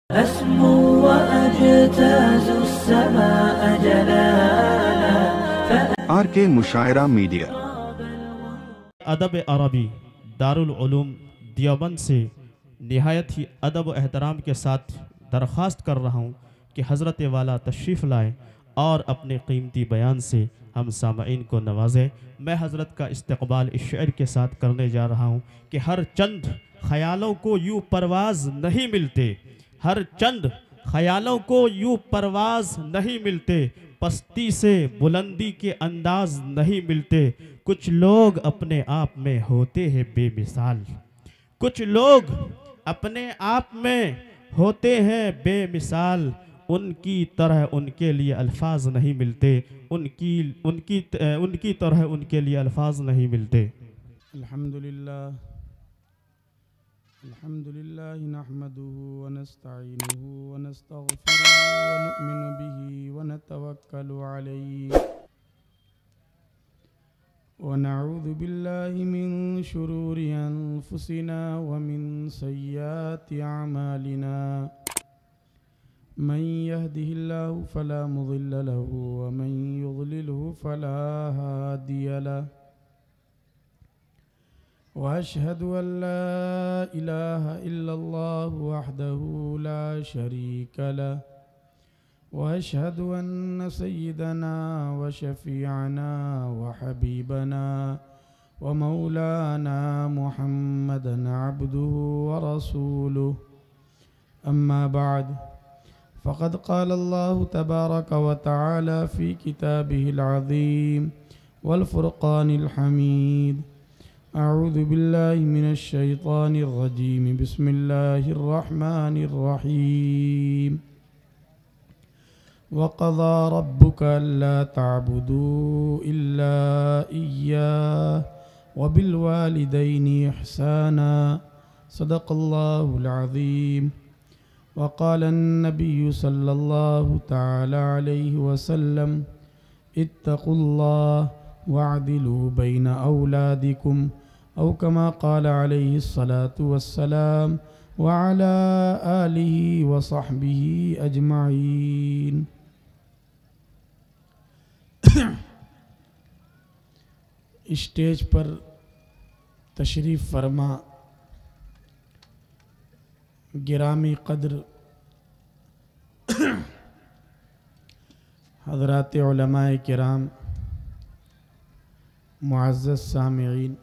أسمو وأجتاز السماء جلالا RK مشاعرہ media ادب عربی دارالعلوم دیوبند سے نہایت ہی ادب و احترام کے ساتھ درخواست کر رہا ہوں کہ حضرت والا تشریف لائیں اور اپنے قیمتی بیان سے ہم سامعین کو نوازیں۔ میں حضرت کا استقبال اس شعر کے ساتھ کرنے جا رہا ہوں کہ ہر چند خیالوں کو یوں پرواز نہیں ملتے، ہر چند خیالوں کو یوں پرواز نہیں ملتے، پستی سے بلندی کے انداز نہیں ملتے، کچھ لوگ اپنے آپ میں ہوتے ہیں بے مثال، کچھ لوگ اپنے آپ میں ہوتے ہیں بے مثال، ان کی طرح ان کے لیے الفاظ نہیں ملتے، ان کی طرح ان کے لیے الفاظ نہیں ملتے۔ الحمدللہ نحمده ونستعینه ونستغفره ونؤمن به ونتوکل علیہ ونعوذ باللہ من شرور انفسنا ومن سیئات اعمالنا من يهده الله فلا مضل له ومن يضلله فلا هادي له وأشهد أن لا إله إلا الله وحده لا شريك له وأشهد أن سيدنا وشفيعنا وحبيبنا ومولانا محمدا عبده ورسوله أما بعد فقد قال الله تبارك وتعالى في كتابه العظيم والفرقان الحميد أعوذ بالله من الشيطان الرجيم بسم الله الرحمن الرحيم وقضى ربك ألا تعبدوا إلا إياه وبالوالدين إحسانا صدق الله العظيم وقال النبي صلى الله تعالى عليه وسلم اتقوا الله واعدلوا بين أولادكم أو كما قال عليه الصلاة والسلام وعلى آله وصحبه أجمعين۔ اسٹیج پر تشریف فرما گرامی قدر حضرات علماء کرام، معزز سامعین،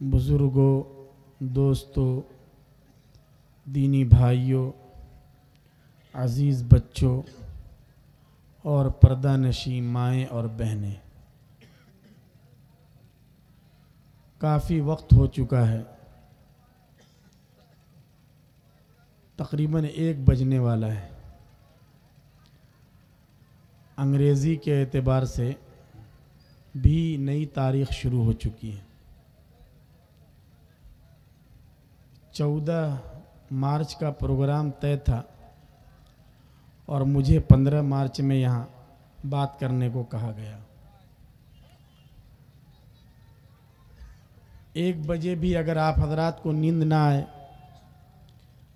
بزرگوں، دوستوں، دینی بھائیوں، عزیز بچوں اور پردہ نشین مائیں اور بہنیں، کافی وقت ہو چکا ہے، تقریباً 1 بجنے والا ہے۔ انگریزی کے اعتبار سے بھی نئی تاریخ شروع ہو چکی ہے۔ 14 مارچ کا پروگرام طے تھا اور مجھے 15 مارچ میں یہاں بات کرنے کو کہا گیا۔ 1 بجے بھی اگر آپ حضرات کو نیند نہ آئے،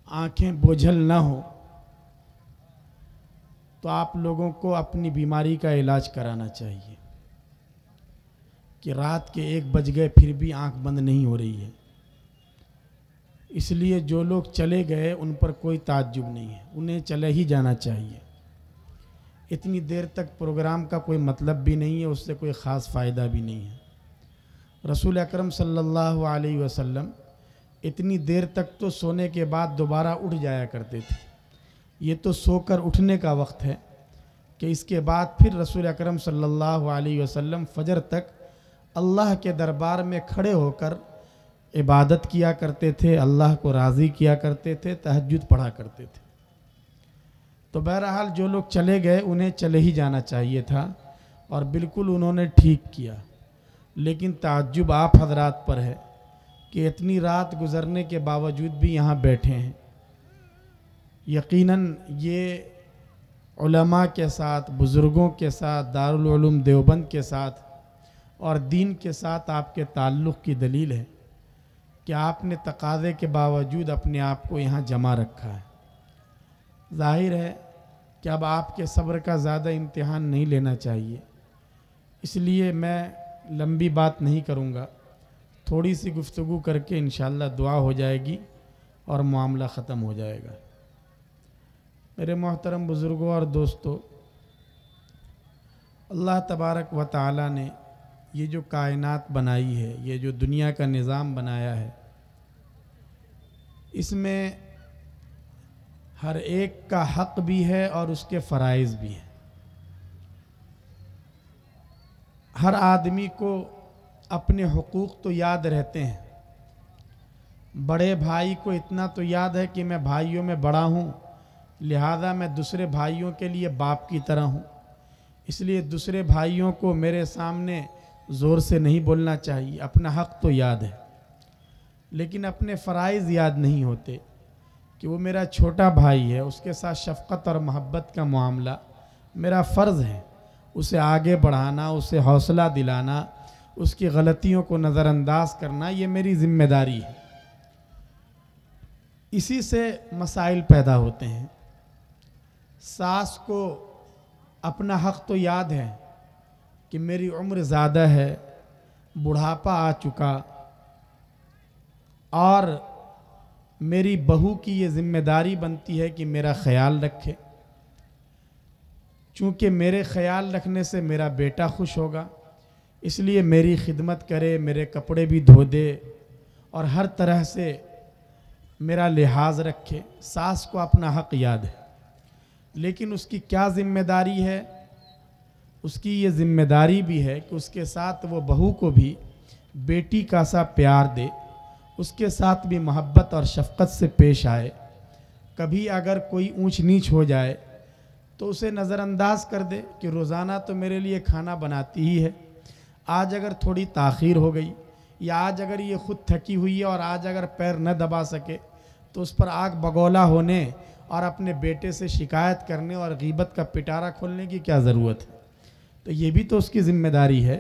آنکھیں بوجھل نہ ہو، تو آپ لوگوں کو اپنی بیماری کا علاج کرانا چاہیے کہ رات کے 1 بج گئے پھر بھی آنکھ بند نہیں ہو رہی ہے۔ اس لیے جو لوگ چلے گئے ان پر کوئی تعجب نہیں ہے، انہیں چلے ہی جانا چاہیے۔ اتنی دیر تک پروگرام کا کوئی مطلب بھی نہیں ہے، اس سے کوئی خاص فائدہ بھی نہیں ہے۔ رسول اکرم صلی اللہ علیہ وسلم اتنی دیر تک تو سونے کے بعد دوبارہ اٹھ جایا کرتے تھے۔ یہ تو سو کر اٹھنے کا وقت ہے کہ اس کے بعد پھر رسول اکرم صلی اللہ علیہ وسلم فجر تک اللہ کے دربار میں کھڑے ہو کر عبادت کیا کرتے تھے، اللہ کو راضی کیا کرتے تھے، تہجد پڑھا کرتے تھے۔ تو بہرحال جو لوگ چلے گئے انہیں چلے ہی جانا چاہیے تھا اور بالکل انہوں نے ٹھیک کیا، لیکن تعجب آپ حضرات پر ہے کہ اتنی رات گزرنے کے باوجود بھی یہاں بیٹھے ہیں۔ یقیناً یہ علماء کے ساتھ، بزرگوں کے ساتھ، دارالعلوم دیوبند کے ساتھ اور دین کے ساتھ آپ کے تعلق کی دلیل ہے کہ آپ نے تقاضے کے باوجود اپنے آپ کو یہاں جمع رکھا ہے۔ ظاہر ہے کہ اب آپ کے صبر کا زیادہ امتحان نہیں لینا چاہیے، اس لیے میں لمبی بات نہیں کروں گا، تھوڑی سی گفتگو کر کے انشاءاللہ دعا ہو جائے گی اور معاملہ ختم ہو جائے گا۔ میرے محترم بزرگوں اور دوستو، اللہ تبارک و تعالی نے یہ جو کائنات بنائی ہے، یہ جو دنیا کا نظام بنایا ہے، اس میں ہر ایک کا حق بھی ہے اور اس کے فرائض بھی ہیں۔ ہر آدمی کو اپنے حقوق تو یاد رہتے ہیں۔ بڑے بھائی کو اتنا تو یاد ہے کہ میں بھائیوں میں بڑا ہوں، لہذا میں دوسرے بھائیوں کے لیے باپ کی طرح ہوں، اس لیے دوسرے بھائیوں کو میرے سامنے زور سے نہیں بولنا چاہیے۔ اپنا حق تو یاد ہے، لیکن اپنے فرائض یاد نہیں ہوتے کہ وہ میرا چھوٹا بھائی ہے، اس کے ساتھ شفقت اور محبت کا معاملہ میرا فرض ہے، اسے آگے بڑھانا، اسے حوصلہ دلانا، اس کی غلطیوں کو نظر انداز کرنا، یہ میری ذمہ داری ہے۔ اسی سے مسائل پیدا ہوتے ہیں۔ ساس کو اپنا حق تو یاد ہے کہ میری عمر زیادہ ہے، بڑھاپا آ چکا، اور میری بہو کی یہ ذمہ داری بنتی ہے کہ میرا خیال رکھے، چونکہ میرے خیال رکھنے سے میرا بیٹا خوش ہوگا، اس لیے میری خدمت کرے، میرے کپڑے بھی دھو دے اور ہر طرح سے میرا لحاظ رکھے۔ ساس کو اپنا حق یاد ہے، لیکن اس کی کیا ذمہ داری ہے؟ اس کی یہ ذمہ داری بھی ہے کہ اس کے ساتھ وہ بہو کو بھی بیٹی کا سا پیار دے، اس کے ساتھ بھی محبت اور شفقت سے پیش آئے۔ کبھی اگر کوئی اونچ نیچ ہو جائے تو اسے نظر انداز کر دے کہ روزانہ تو میرے لیے کھانا بناتی ہی ہے، آج اگر تھوڑی تاخیر ہو گئی، یا آج اگر یہ خود تھکی ہوئی ہے اور آج اگر پیر نہ دبا سکے تو اس پر آگ بگولا ہونے اور اپنے بیٹے سے شکایت کرنے اور غیبت کا پٹارا کھولنے کی کیا ضرورت ہے؟ تو یہ بھی تو اس کی ذمہ داری ہے۔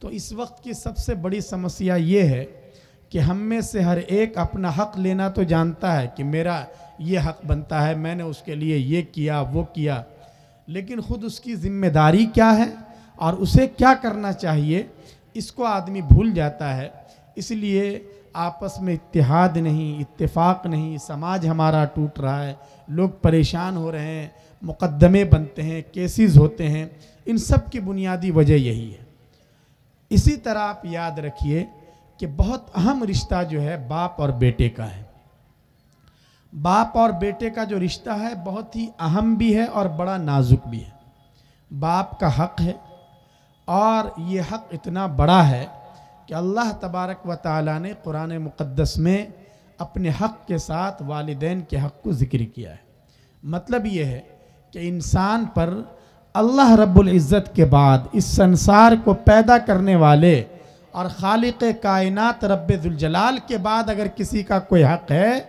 تو اس وقت کی سب سے بڑی سمسیا یہ ہے کہ ہم میں سے ہر ایک اپنا حق لینا تو جانتا ہے کہ میرا یہ حق بنتا ہے، میں نے اس کے لیے یہ کیا وہ کیا، لیکن خود اس کی ذمہ داری کیا ہے اور اسے کیا کرنا چاہیے، اس کو آدمی بھول جاتا ہے۔ اس لیے آپس میں اتحاد نہیں، اتفاق نہیں، سماج ہمارا ٹوٹ رہا ہے، لوگ پریشان ہو رہے ہیں، مقدمے بنتے ہیں، کیسز ہوتے ہیں، ان سب کی بنیادی وجہ یہی ہے۔ اسی طرح آپ یاد رکھیے کہ بہت اہم رشتہ جو ہے باپ اور بیٹے کا ہے۔ باپ اور بیٹے کا جو رشتہ ہے بہت ہی اہم بھی ہے اور بڑا نازک بھی ہے۔ باپ کا حق ہے، اور یہ حق اتنا بڑا ہے کہ اللہ تبارک و تعالی نے قرآن مقدس میں اپنے حق کے ساتھ والدین کے حق کو ذکر کیا ہے۔ مطلب یہ ہے کہ انسان پر اللہ رب العزت کے بعد اس سنسار کو پیدا کرنے والے اور خالق کائنات رب ذوالجلال کے بعد اگر کسی کا کوئی حق ہے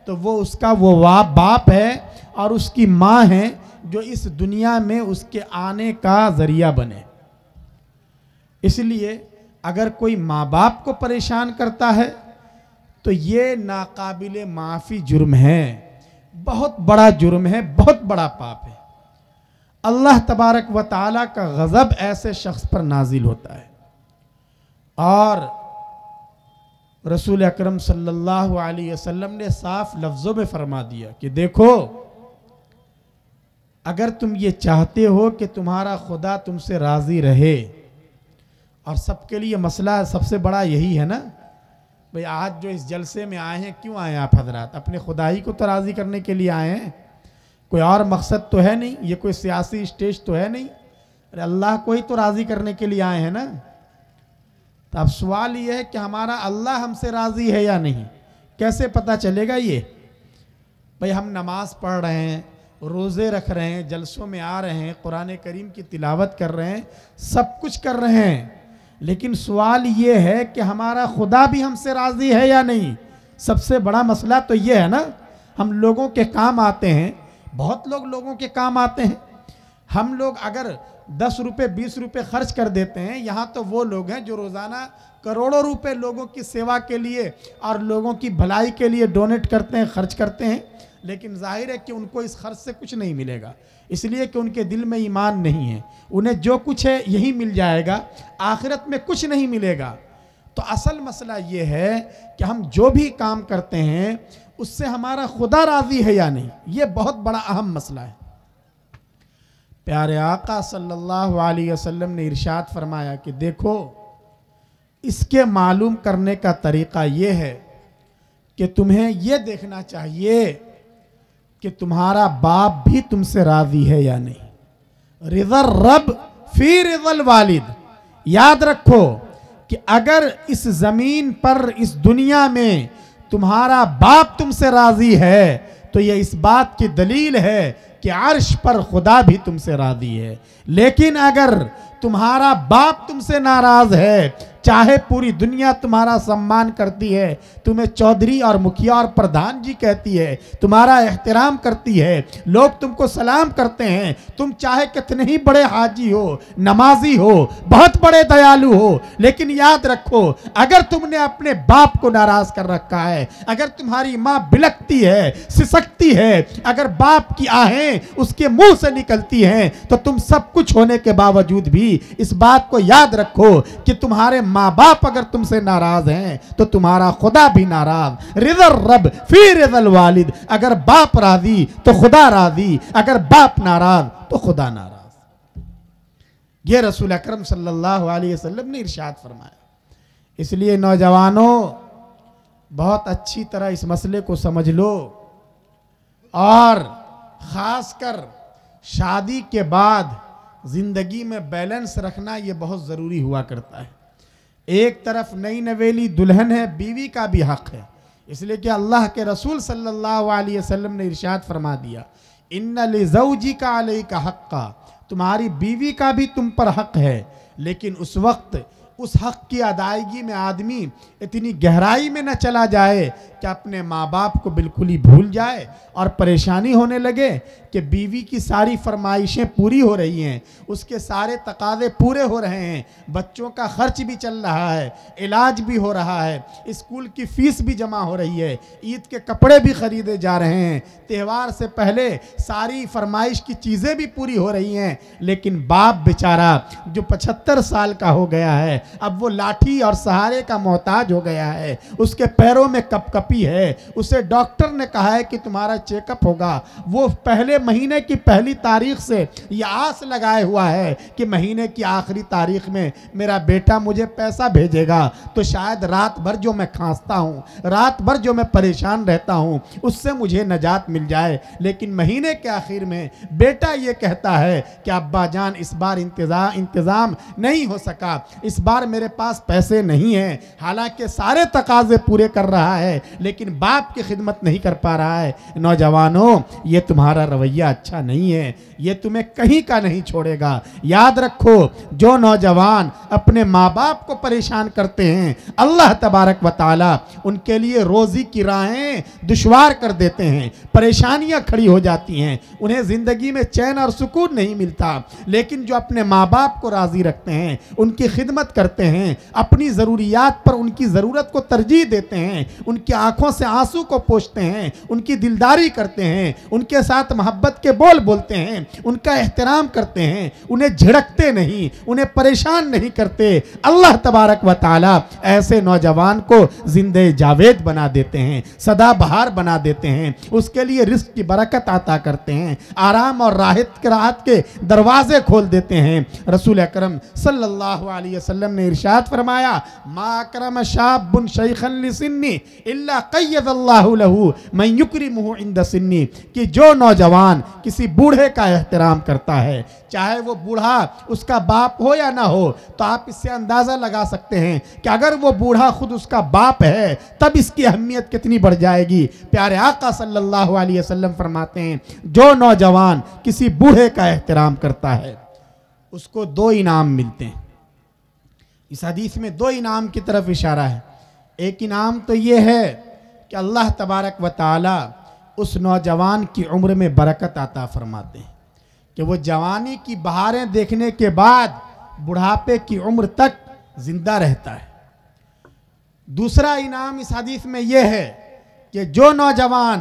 تو وہ اس کا وہ باپ ہے اور اس کی ماں ہے جو اس دنیا میں اس کے آنے کا ذریعہ بنے۔ اس لیے اگر کوئی ماں باپ کو پریشان کرتا ہے تو یہ ناقابل معافی جرم ہے، بہت بڑا جرم ہے، بہت بڑا پاپ ہے۔ اللہ تبارک و تعالیٰ کا غضب ایسے شخص پر نازل ہوتا ہے، اور رسول اکرم صلی اللہ علیہ وسلم نے صاف لفظوں میں فرما دیا کہ دیکھو، اگر تم یہ چاہتے ہو کہ تمہارا خدا تم سے راضی رہے، اور سب کے لیے مسئلہ سب سے بڑا یہی ہے نا، بھئی آج جو اس جلسے میں آئے ہیں، کیوں آئے ہیں آپ حضرات؟ اپنے خدا ہی کو تو راضی کرنے کے لیے آئے ہیں، کوئی اور مقصد تو ہے نہیں، یہ کوئی سیاسی اسٹیج تو ہے نہیں، ارے اللہ کو ہی تو راضی کرنے کے لیے آئے ہیں نا۔ تو اب سوال یہ ہے کہ ہمارا اللہ ہم سے راضی ہے یا نہیں، کیسے پتہ چلے گا یہ؟ بھئی ہم نماز پڑھ رہے ہیں، روزے رکھ رہے ہیں، جلسوں میں آ رہے ہیں، قرآن کریم کی تلاوت کر رہے ہیں، سب کچھ کر رہے ہیں، لیکن سوال یہ ہے کہ ہمارا خدا بھی ہم سے راضی ہے یا نہیں؟ سب سے بڑا مسئلہ تو یہ ہے نا۔ ہم لوگوں کے کام آتے ہیں، بہت لوگ لوگوں کے کام آتے ہیں، ہم لوگ اگر 10 روپے 20 روپے خرچ کر دیتے ہیں، یہاں تو وہ لوگ ہیں جو روزانہ کروڑوں روپے لوگوں کی سیوا کے لیے اور لوگوں کی بھلائی کے لیے ڈونیٹ کرتے ہیں، خرچ کرتے ہیں، لیکن ظاہر ہے کہ ان کو اس خرچ سے کچھ نہیں ملے گا، اس لیے کہ ان کے دل میں ایمان نہیں ہے، انہیں جو کچھ ہے یہی مل جائے گا، آخرت میں کچھ نہیں ملے گا۔ تو اصل مسئلہ یہ ہے کہ ہم جو بھی کام کرتے ہیں اس سے ہمارا خدا راضی ہے یا نہیں، یہ بہت بڑا اہم مسئلہ ہے۔ پیارے آقا صلی اللہ علیہ وسلم نے ارشاد فرمایا کہ دیکھو، اس کے معلوم کرنے کا طریقہ یہ ہے کہ تمہیں یہ دیکھنا چاہیے کہ تمہارا باپ بھی تم سے راضی ہے یا نہیں۔ رضا الرب فی رضا الوالد، یاد رکھو کہ اگر اس زمین پر اس دنیا میں تمہارا باپ تم سے راضی ہے تو یہ اس بات کی دلیل ہے کہ عرش پر خدا بھی تم سے راضی ہے۔ لیکن اگر تمہارا باپ تم سے ناراض ہے، چاہے پوری دنیا تمہارا سمان کرتی ہے، تمہیں چودھری اور مکھیا اور پردھان جی کہتی ہے، تمہارا احترام کرتی ہے، لوگ تم کو سلام کرتے ہیں، تم چاہے کتنے ہی بڑے حاجی ہو، نمازی ہو، بہت بڑے دیالو ہو، لیکن یاد رکھو اگر تم نے اپنے باپ کو ناراض کر رکھا ہے، اگر تمہاری ماں بلکتی ہے، سسکتی ہے، اگر باپ کی آہیں اس کے منہ سے نکلتی ہیں، تو تم سب کچھ ہونے کے باوجود بھی اس بات کو یاد رکھو کہ تمہارے ماں باپ اگر تم سے ناراض ہیں تو تمہارا خدا بھی ناراض۔ رضا الرب فی رضا الوالد، اگر باپ راضی تو خدا راضی، اگر باپ ناراض تو خدا ناراض۔ یہ رسول اکرم صلی اللہ علیہ وسلم نے ارشاد فرمایا۔ اس لیے نوجوانوں بہت اچھی طرح اس مسئلے کو سمجھ لو، اور خاص کر شادی کے بعد زندگی میں بیلنس رکھنا یہ بہت ضروری ہوا کرتا ہے۔ ایک طرف نئی نویلی دلہن ہے، بیوی کا بھی حق ہے، اس لیے کہ اللہ کے رسول صلی اللہ علیہ وسلم نے ارشاد فرما دیا، ان لزوجک علیک حقا، تمہاری بیوی کا بھی تم پر حق ہے، لیکن اس وقت اس حق کی ادائیگی میں آدمی اتنی گہرائی میں نہ چلا جائے کہ اپنے ماں باپ کو بالکل ہی بھول جائے اور پریشانی ہونے لگے کہ بیوی کی ساری فرمائشیں پوری ہو رہی ہیں، اس کے سارے تقاضے پورے ہو رہے ہیں، بچوں کا خرچ بھی چل رہا ہے، علاج بھی ہو رہا ہے، اسکول کی فیس بھی جمع ہو رہی ہے، عید کے کپڑے بھی خریدے جا رہے ہیں، تہوار سے پہلے ساری فرمائش کی چیزیں بھی پوری ہو رہی ہیں، لیکن باپ بیچارہ جو 75 سال کا ہو گیا ہے اب وہ لاٹھی اور سہارے کا محتاج ہو گیا ہے، اس کے پیروں میں کپ کپی ہے، اسے ڈاکٹر نے کہا ہے کہ تمہارا چیک اپ ہوگا، وہ پہلے مہینے کی پہلی تاریخ سے یہ آس لگائے ہوا ہے کہ مہینے کی آخری تاریخ میں میرا بیٹا مجھے پیسہ بھیجے گا، تو شاید رات بھر جو میں کھانستا ہوں، رات بھر جو میں پریشان رہتا ہوں، اس سے مجھے نجات مل جائے، لیکن مہینے کے آخر میں بیٹا یہ کہتا ہے کہ ابا جان اس بار انتظام نہیں ہو سکا، اس بار میرے پاس پیسے نہیں ہیں، حالانکہ سارے تقاضے پورے کر رہا ہے لیکن باپ کی خدمت نہیں کر پا رہا ہے۔ نوجوانوں یہ تمہارا رویہ اچھا نہیں ہے، یہ تمہیں کہیں کا نہیں چھوڑے گا۔ یاد رکھو جو نوجوان اپنے ماں باپ کو پریشان کرتے ہیں اللہ تبارک و تعالی ان کے لیے روزی کی راہیں دشوار کر دیتے ہیں، پریشانیاں کھڑی ہو جاتی ہیں، انہیں زندگی میں چین اور سکون نہیں ملتا۔ لیکن جو اپنے ماں باپ کو راضی رکھتے ہیں، ان کی خدمت کرتے ہیں، اپنی ضروریات پر ان کی ضرورت کو ترجیح دیتے ہیں، ان کی آنکھوں سے آنسو کو پوچھتے ہیں، ان کی دلداری کرتے ہیں، ان کے ساتھ محبت کے بول بولتے ہیں، ان کا احترام کرتے ہیں، انہیں جھڑکتے نہیں، انہیں پریشان نہیں کرتے، اللہ تبارک و تعالی ایسے نوجوان کو زندہ جاوید بنا دیتے ہیں، سدا بہار بنا دیتے ہیں، اس کے لیے رزق کی برکت عطا کرتے ہیں، آرام اور راحت کے دروازے کھول دیتے ہیں۔ رسول اکرم صلی اللہ علیہ وسلم نے ارشاد فرمایا، ما اکرم شاب شیخا لسنی الا قید اللہ لہ من یکرمہ عند سنی، کہ جو نوجوان کسی بوڑھے کا احترام کرتا ہے، چاہے وہ بوڑھا اس کا باپ ہو یا نہ ہو، تو آپ اس سے اندازہ لگا سکتے ہیں کہ اگر وہ بوڑھا خود اس کا باپ ہے تب اس کی اہمیت کتنی بڑھ جائے گی۔ پیارے آقا صلی اللہ علیہ وسلم فرماتے ہیں جو نوجوان کسی بوڑھے کا احترام کرتا ہے اس کو 2 انعام ملتے ہیں۔ اس حدیث میں 2 انعام کی طرف اشارہ ہے۔ ایک انعام تو یہ ہے کہ اللہ تبارک و تعالی اس نوجوان کی عمر میں برکت عطا فرماتے ہیں کہ وہ جوانی کی بہاریں دیکھنے کے بعد بڑھاپے کی عمر تک زندہ رہتا ہے۔ دوسرا انعام اس حدیث میں یہ ہے کہ جو نوجوان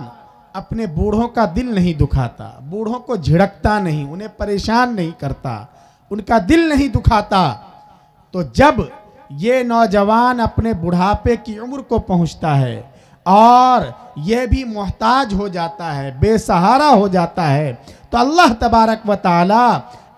اپنے بوڑھوں کا دل نہیں دکھاتا، بوڑھوں کو جھڑکتا نہیں، انہیں پریشان نہیں کرتا، ان کا دل نہیں دکھاتا، تو جب یہ نوجوان اپنے بڑھاپے کی عمر کو پہنچتا ہے اور یہ بھی محتاج ہو جاتا ہے، بے سہارا ہو جاتا ہے، تو اللہ تبارک و تعالی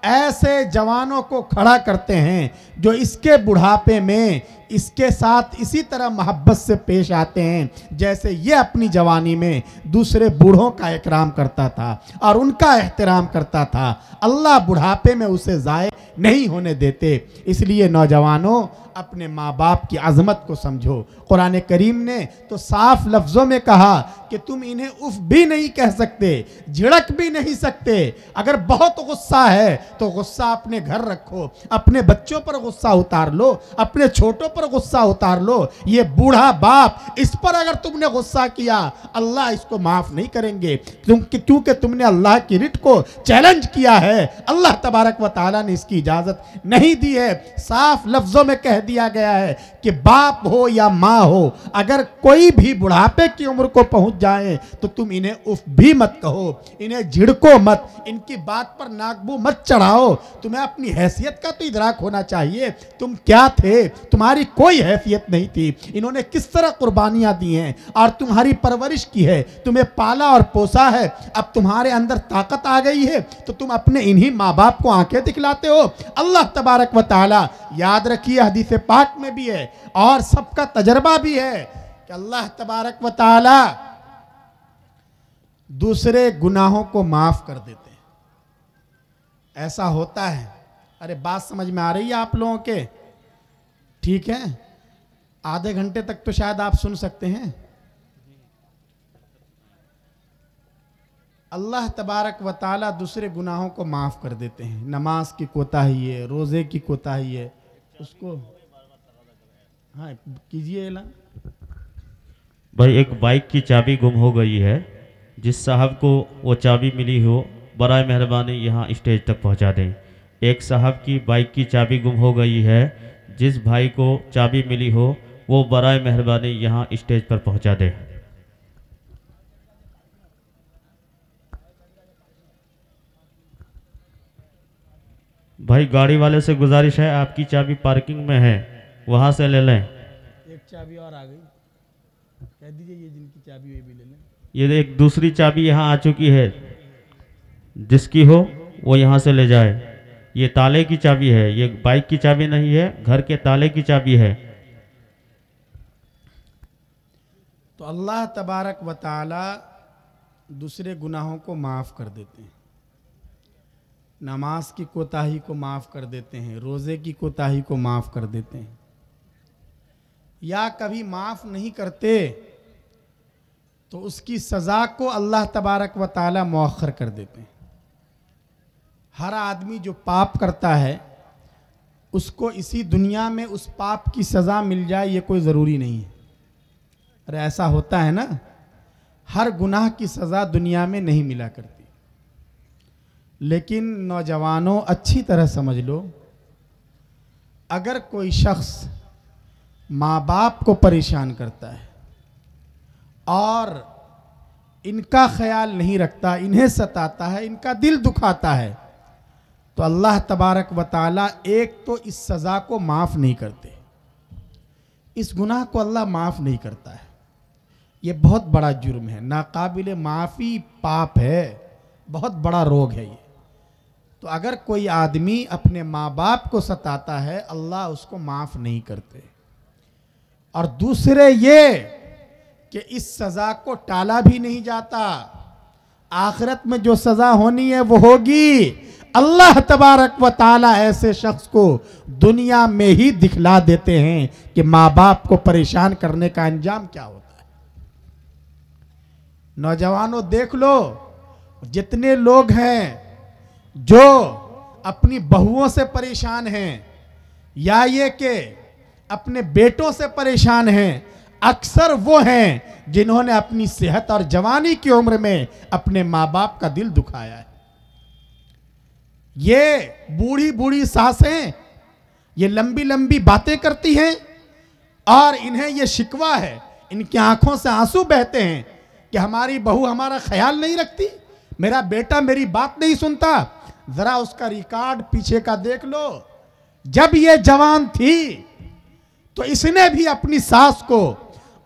ایسے جوانوں کو کھڑا کرتے ہیں جو اس کے بڑھاپے میں اس کے ساتھ اسی طرح محبت سے پیش آتے ہیں جیسے یہ اپنی جوانی میں دوسرے بوڑھوں کا اکرام کرتا تھا اور ان کا احترام کرتا تھا۔ اللہ بڑھاپے میں اسے ضائع نہیں ہونے دیتے۔ اس لیے نوجوانوں اپنے ماں باپ کی عظمت کو سمجھو۔ قرآن کریم نے تو صاف لفظوں میں کہا کہ تم انہیں اف بھی نہیں کہہ سکتے، جھڑک بھی نہیں سکتے۔ اگر بہت غصہ ہے تو غصہ اپنے گھر رکھو، اپنے بچوں پر غصہ اتار لو، اپنے چھوٹوں پر غصہ اتار لو۔ یہ بوڑھا باپ، اس پر اگر تم نے غصہ کیا اللہ اس کو معاف نہیں کریں گے، کیونکہ تم نے اللہ کی رٹ کو چیلنج کیا ہے۔ اللہ تبارک و تعالیٰ نے اس کی اجازت نہیں دی ہے۔ صاف لفظوں میں کہہ دیا گیا ہے کہ باپ ہو یا ماں ہو، اگر کوئی بھی بڑھاپے کی عمر کو پہنچ جائیں تو تم انہیں اف بھی مت کہو، انہیں جھڑکو مت، ان کی بات پر ناک بو مت چڑھاؤ۔ تمہیں اپنی حیثیت کا تو ادراک ہونا چاہیے، تم کیا تھے، تمہاری کوئی حیثیت نہیں تھی، انہوں نے کس طرح قربانیاں دی ہیں اور تمہاری پرورش کی ہے، تمہیں پالا اور پوسا ہے، اب تمہارے اندر طاقت آ گئی ہے تو تم اپنے انہی ماں باپ کو آنکھیں دکھلاتے ہو۔ اللہ تبارک و تعالی، یاد رکھیے حدیث پاک میں بھی ہے اور سب کا تجربہ بھی ہے کہ اللہ تبارک و تعالی دوسرے گناہوں کو معاف کر دیتے ہیں۔ ایسا ہوتا ہے، ارے بات سمجھ میں آ رہی ہے آپ لوگوں کے؟ ٹھیک ہے، آدھے گھنٹے تک تو شاید آپ سن سکتے ہیں۔ اللہ تبارک و تعالی دوسرے گناہوں کو معاف کر دیتے ہیں۔ نماز کی کوتاہی ہے، روزے کی کوتاہی ہے، اس کو ہاں کیجئے اعلان۔ بھائی ایک بائک کی چابی گم ہو گئی ہے، جس صاحب کو وہ چابی ملی ہو برائے مہربانی یہاں اسٹیج تک پہنچا دیں۔ ایک صاحب کی بائک کی چابی گم ہو گئی ہے، جس بھائی کو چابی ملی ہو وہ برائے مہربانی یہاں اسٹیج پر پہنچا دے۔ بھائی گاڑی والے سے گزارش ہے، آپ کی چابی پارکنگ میں ہے، وہاں سے لے لیں۔ ایک چابی اور آ گئی، کہہ دیجئے یہ جن کی چابی ہے بھی لے لیں۔ یہ ایک دوسری چابی یہاں آ چکی ہے، جس کی ہو وہ یہاں سے لے جائے۔ یہ تالے کی چابی ہے، یہ بائک کی چابی نہیں ہے، گھر کے تالے کی چابی ہے۔ تو اللہ تبارک و تعالی دوسرے گناہوں کو معاف کر دیتے ہیں، نماز کی کوتاہی کو معاف کر دیتے ہیں، روزے کی کوتاہی کو معاف کر دیتے ہیں، یا کبھی معاف نہیں کرتے تو اس کی سزا کو اللہ تبارک و تعالی مؤخر کر دیتے ہیں۔ ہر آدمی جو پاپ کرتا ہے اس کو اسی دنیا میں اس پاپ کی سزا مل جائے یہ کوئی ضروری نہیں ہے۔ اور ایسا ہوتا ہے نا، ہر گناہ کی سزا دنیا میں نہیں ملا کرتی۔ لیکن نوجوانوں اچھی طرح سمجھ لو، اگر کوئی شخص ماں باپ کو پریشان کرتا ہے اور ان کا خیال نہیں رکھتا، انہیں ستاتا ہے، ان کا دل دکھاتا ہے، تو اللہ تبارک و تعالی ایک تو اس سزا کو معاف نہیں کرتے، اس گناہ کو اللہ معاف نہیں کرتا ہے۔ یہ بہت بڑا جرم ہے، ناقابل معافی پاپ ہے، بہت بڑا روگ ہے یہ۔ تو اگر کوئی آدمی اپنے ماں باپ کو ستاتا ہے اللہ اس کو معاف نہیں کرتے۔ اور دوسرے یہ کہ اس سزا کو ٹالا بھی نہیں جاتا، آخرت میں جو سزا ہونی ہے وہ ہوگی۔ اللہ تبارک و تعالی ایسے شخص کو دنیا میں ہی دکھلا دیتے ہیں کہ ماں باپ کو پریشان کرنے کا انجام کیا ہوتا ہے۔ نوجوانوں دیکھ لو، جتنے لوگ ہیں جو اپنی بہوؤں سے پریشان ہیں یا یہ کہ اپنے بیٹوں سے پریشان ہیں، اکثر وہ ہیں جنہوں نے اپنی صحت اور جوانی کی عمر میں اپنے ماں باپ کا دل دکھایا ہے۔ یہ بوڑھی بوڑھی ساسیں یہ لمبی لمبی باتیں کرتی ہیں اور انہیں یہ شکوہ ہے، ان کی آنکھوں سے آنسو بہتے ہیں کہ ہماری بہو ہمارا خیال نہیں رکھتی، میرا بیٹا میری بات نہیں سنتا؟ ذرا اس کا ریکارڈ پیچھے کا دیکھ لو، جب یہ جوان تھی تو اس نے بھی اپنی ساس کو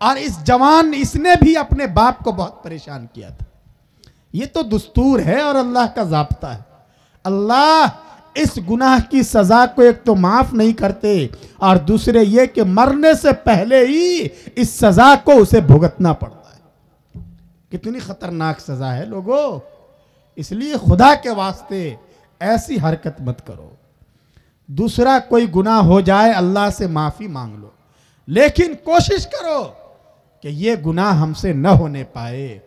اور اس نے بھی اپنے باپ کو بہت پریشان کیا تھا۔ یہ تو دستور ہے اور اللہ کا ضابطہ ہے۔ اللہ اس گناہ کی سزا کو ایک تو معاف نہیں کرتے، اور دوسرے یہ کہ مرنے سے پہلے ہی اس سزا کو اسے بھگتنا پڑتا ہے۔ کتنی خطرناک سزا ہے لوگوں، اس لیے خدا کے واسطے ایسی حرکت مت کرو۔ دوسرا کوئی گناہ ہو جائے اللہ سے معافی مانگ لو، لیکن کوشش کرو کہ یہ گناہ ہم سے نہ ہونے پائے۔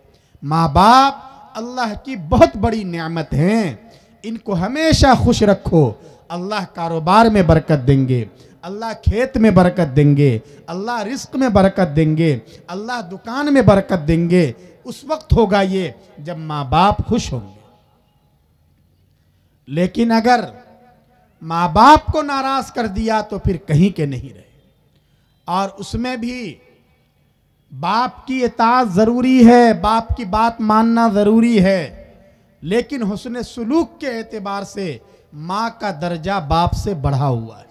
ماں باپ اللہ کی بہت بڑی نعمت ہیں، ان کو ہمیشہ خوش رکھو، اللہ کاروبار میں برکت دیں گے، اللہ کھیت میں برکت دیں گے، اللہ رزق میں برکت دیں گے، اللہ دکان میں برکت دیں گے۔ اس وقت ہوگا یہ جب ماں باپ خوش ہوں گے۔ لیکن اگر ماں باپ کو ناراض کر دیا تو پھر کہیں کے نہیں رہے، اور اس میں بھی باپ کی اطاعت ضروری ہے، باپ کی بات ماننا ضروری ہے، لیکن حسن سلوک کے اعتبار سے ماں کا درجہ باپ سے بڑھا ہوا ہے۔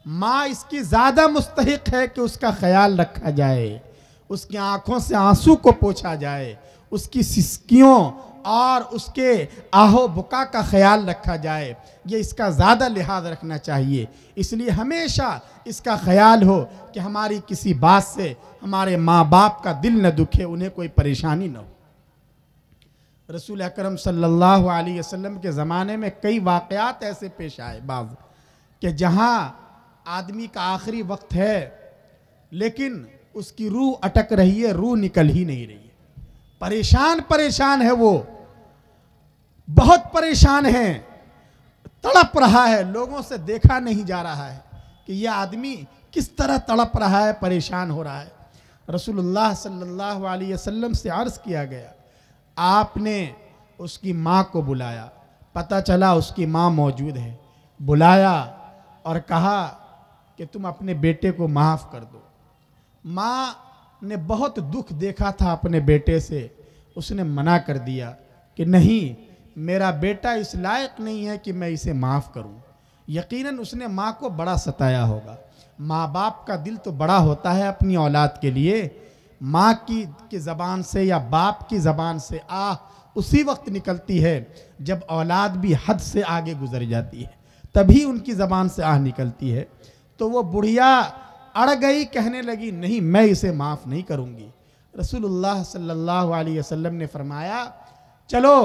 ماں اس کی زیادہ مستحق ہے کہ اس کا خیال رکھا جائے، اس کی آنکھوں سے آنسو کو پوچھا جائے، اس کی سسکیوں اور اس کے آہو بکا کا خیال رکھا جائے، یہ اس کا زیادہ لحاظ رکھنا چاہیے۔ اس لیے ہمیشہ اس کا خیال ہو کہ ہماری کسی بات سے ہمارے ماں باپ کا دل نہ دکھے، انہیں کوئی پریشانی نہ ہو۔ رسول اکرم صلی اللہ علیہ وسلم کے زمانے میں کئی واقعات ایسے پیش آئے بعض، کہ جہاں آدمی کا آخری وقت ہے لیکن اس کی روح اٹک رہی ہے، روح نکل ہی نہیں رہی ہے، پریشان ہے، وہ بہت پریشان ہے، تڑپ رہا ہے، لوگوں سے دیکھا نہیں جا رہا ہے کہ یہ آدمی کس طرح تڑپ رہا ہے، پریشان ہو رہا ہے۔ رسول اللہ صلی اللہ علیہ وسلم سے عرض کیا گیا، آپ نے اس کی ماں کو بلایا، پتہ چلا اس کی ماں موجود ہے، بلایا اور کہا کہ تم اپنے بیٹے کو معاف کر دو۔ ماں نے بہت دکھ دیکھا تھا اپنے بیٹے سے، اس نے منع کر دیا کہ نہیں، میرا بیٹا اس لائق نہیں ہے کہ میں اسے معاف کروں۔ یقیناً اس نے ماں کو بڑا ستایا ہوگا۔ ماں باپ کا دل تو بڑا ہوتا ہے اپنی اولاد کے لیے، ماں کی زبان سے یا باپ کی زبان سے آہ اسی وقت نکلتی ہے جب اولاد بھی حد سے آگے گزر جاتی ہے، تبھی ان کی زبان سے آہ نکلتی ہے۔ تو وہ بڑھیا اڑ گئی، کہنے لگی نہیں، میں اسے معاف نہیں کروں گی۔ رسول اللہ صلی اللہ علیہ وسلم نے فرمایا چلو